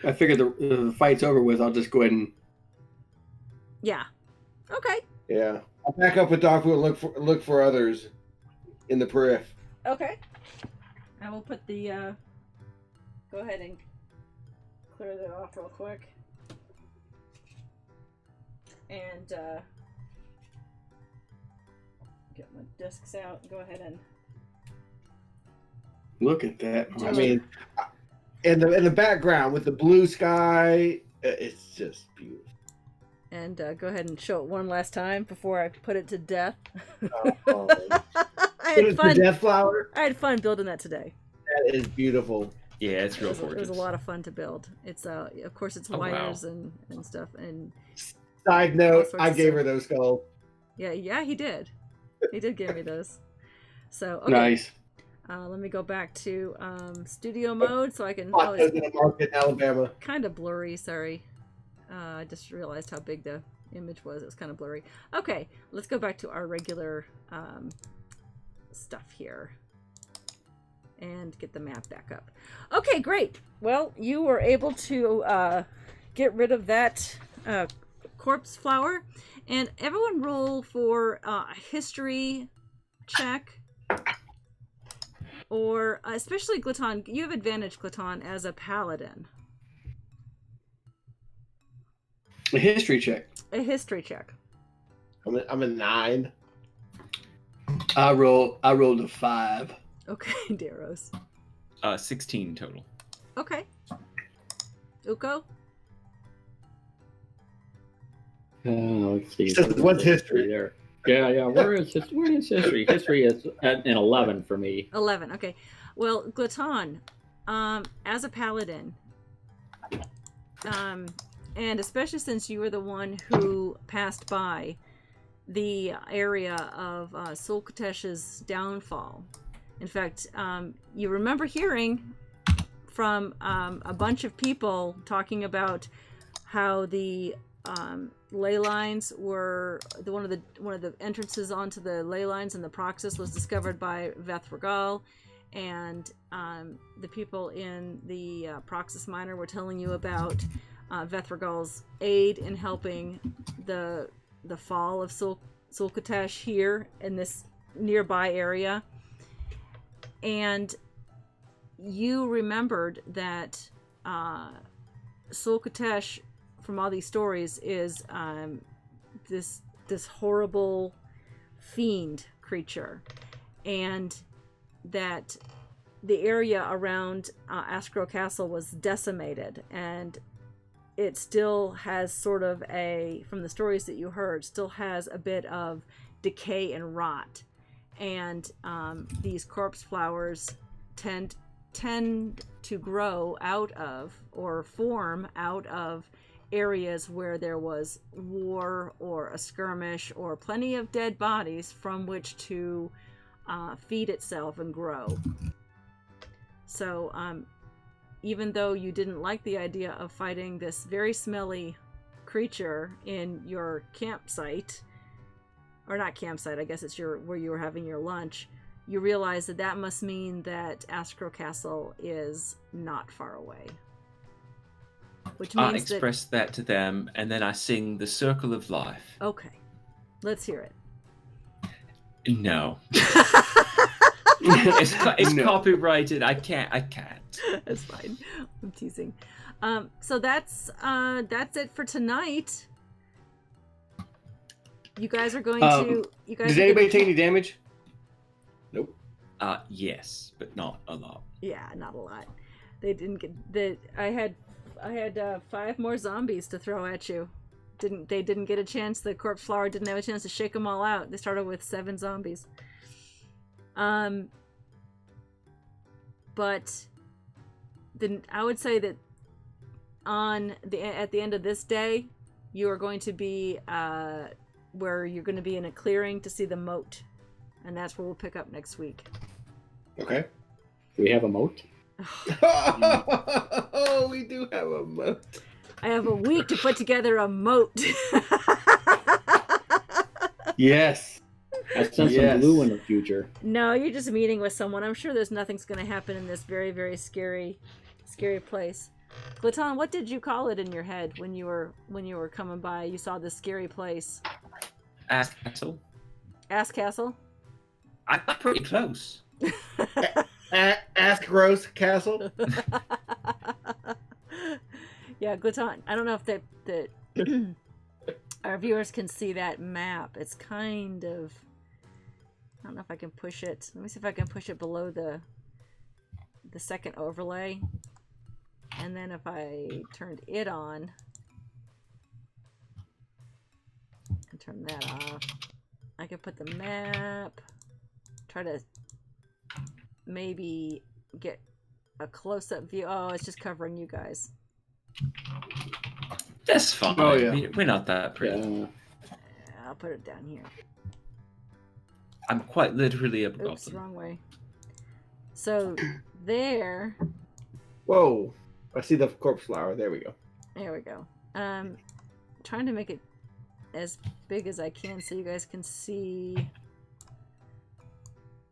I figured the fight's over with. I'll just go ahead and. Yeah. Okay. Yeah, I'll back up with dog food and look for others in the periph. Okay. I will put the. Go ahead and clear that off real quick. And get my discs out. Go ahead and. Look at that. I mean, in the background with the blue sky, it's just beautiful. And go ahead and show it one last time before I put it to death. Oh. I What had is the fun. death flower? I had fun building that today. That is beautiful. Yeah, it's It real was, it gorgeous. was a lot of fun to build. It's of course it's Oh, wow. wires and stuff, and Side All note, sorts I of gave stuff. her those skulls. yeah he did give me those. So okay. Nice. Let me go back to studio mode so I can. Bought Oh, those it's in a market in Alabama. kind of blurry. Sorry, I just realized how big the image was. It was kind of blurry. Okay, let's go back to our regular stuff here and get the map back up. Okay, great. Well, you were able to get rid of that corpse flower, and everyone roll for a history check. Or especially Glaton, you have advantage, Glaton, as a paladin. A history check. A history check. I'm a 9. I rolled a 5. Okay, Daros. 16 total. Okay. Uko? Let's see. So what's history? there? Yeah. Where is history? History is at an 11 for me. 11. Okay. Well, Glaton, as a paladin, and especially since you were the one who passed by the area of Sulkatesh's downfall. In fact, you remember hearing from a bunch of people talking about how the ley lines were one of the entrances onto the ley lines in the Proxus was discovered by Vethregal, and the people in the Proxus Minor were telling you about Vethregal's aid in helping the fall of Sulkatesh here in this nearby area. And you remembered that Sulkatesh, from all these stories, is this horrible fiend creature, and that the area around Askro Castle was decimated, and it still has sort of from the stories that you heard, still has a bit of decay and rot. And these corpse flowers tend to grow out of, or form out of, areas where there was war or a skirmish or plenty of dead bodies from which to feed itself and grow. So even though you didn't like the idea of fighting this very smelly creature in your campsite, or not campsite, I guess it's where you were having your lunch, you realize that must mean that Askro Castle is not far away. Which means I express that to them, and then I sing the Circle of Life. Okay, let's hear it. No. It's No. copyrighted. I can't. That's fine. I'm teasing. So that's it for tonight. You guys are going to. You guys. Did are anybody gonna- take any damage? Nope. Yes, but not a lot. Yeah, not a lot. They didn't get. I had 5 more zombies to throw at you. They didn't get a chance. The corpse flower didn't have a chance to shake them all out. They started with 7 zombies. But then I would say that at the end of this day, you are going to be where you're going to be in a clearing to see the moat, and that's where we'll pick up next week. Okay. Do we have a moat? Oh, we do have a moat. I have a week to put together a moat. Yes. I sense Yes. some blue in the future. No, you're just meeting with someone. I'm sure there's nothing's going to happen in this very, very scary place. Glaton, what did you call it in your head when you were coming by? You saw this scary place. Ask Castle. Ass Castle? I'm pretty close. Ask Rose Castle. Yeah, Glaton. I don't know if that our viewers can see that map. It's kind of. I don't know if I can push it. Let me see if I can push it below the second overlay. And then if I turned it on and turn that off, I could put the map, try to maybe get a close-up view. Oh, it's just covering you guys. That's fine. Oh, yeah. We're not that pretty. Yeah. I'll put it down here. I'm quite literally a Oops, goblin. wrong way. So there Whoa. I see the corpse flower. There we go. we go. Trying to make it as big as I can so you guys can see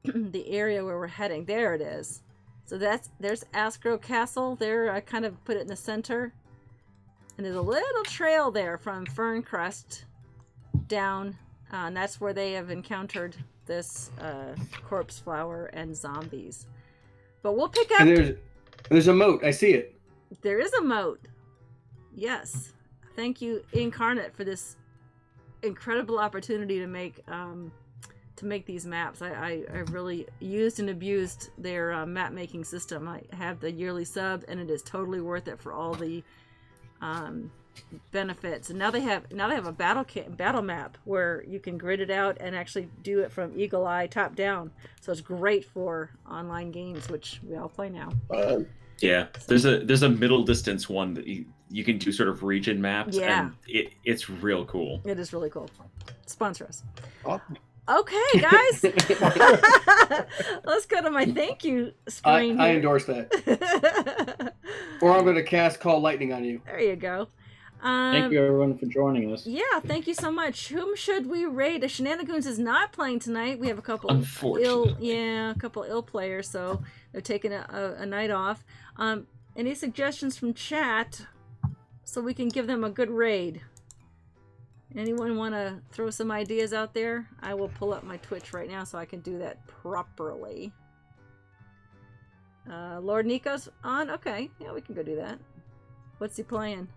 the area where we're heading. There it is. So there's Askro Castle. There, I kind of put it in the center. And there's a little trail there from Ferncrest down. And that's where they have encountered this corpse flower and zombies. But we'll pick up. And there's a moat. I see it. There is a moat. Yes. Thank you, Incarnate, for this incredible opportunity to make these maps. I really used and abused their map making system. I have the yearly sub, and it is totally worth it for all the benefits, and now they have a battle map where you can grid it out and actually do it from eagle eye top down. So it's great for online games, which we all play now. Yeah, there's a middle distance one that you can do sort of region maps. Yeah. And it's real cool. It is really cool. Sponsor us. Awesome. Okay, guys. Let's go to my thank you screen. I endorse that. Or I'm going to cast Call Lightning on you. There you go. Thank you, everyone, for joining us. Yeah, thank you so much. Whom should we raid? Shenanigans is not playing tonight. We have a couple ill players, so they're taking a night off. Any suggestions from chat so we can give them a good raid? Anyone want to throw some ideas out there? I will pull up my Twitch right now so I can do that properly. Lord Nico's on? Okay, yeah, we can go do that. What's he playing?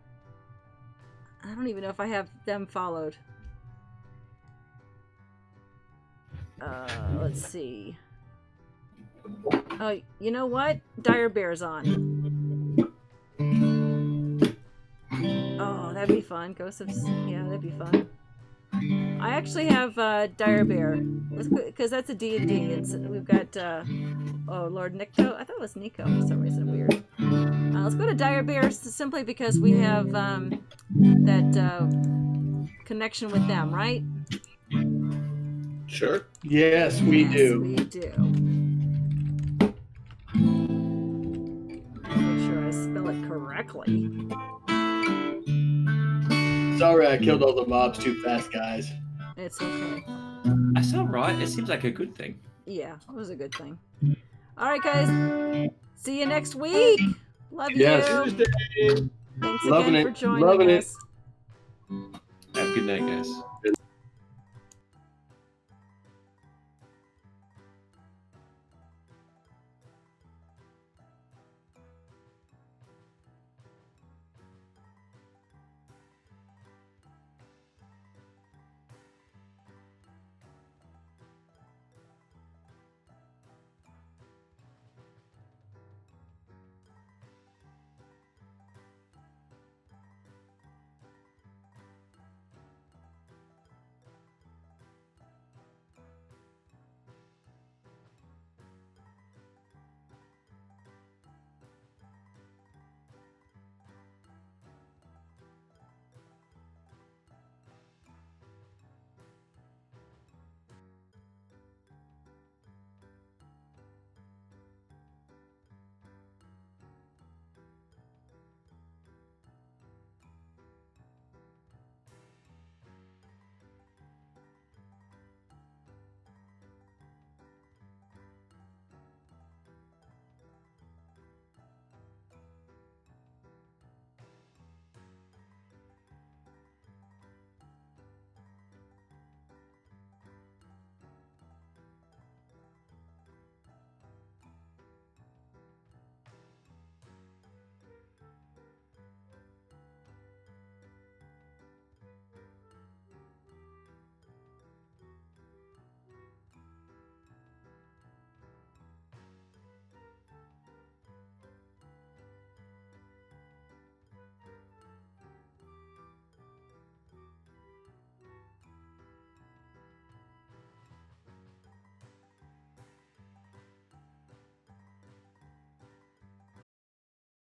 I don't even know if I have them followed. Let's see. Oh, you know what? Dire Bear's on. Oh, that'd be fun. Ghosts of... Yeah, that'd be fun. I actually have Dire Bear. Because that's a D&D. We've got... oh, Lord Nico? I thought it was Nico for some reason. Weird. Let's go to Dire Bear simply because we have that connection with them, right? Sure. Yes, we do. We do. Make sure I spell it correctly. Sorry I killed all the mobs too fast, guys. It's okay. That's all right. It seems like a good thing. Yeah, it was a good thing. All right, guys. See you next week. Love you. Yes. Thanks Loving again it. for joining Loving it. us. Have a good night, guys.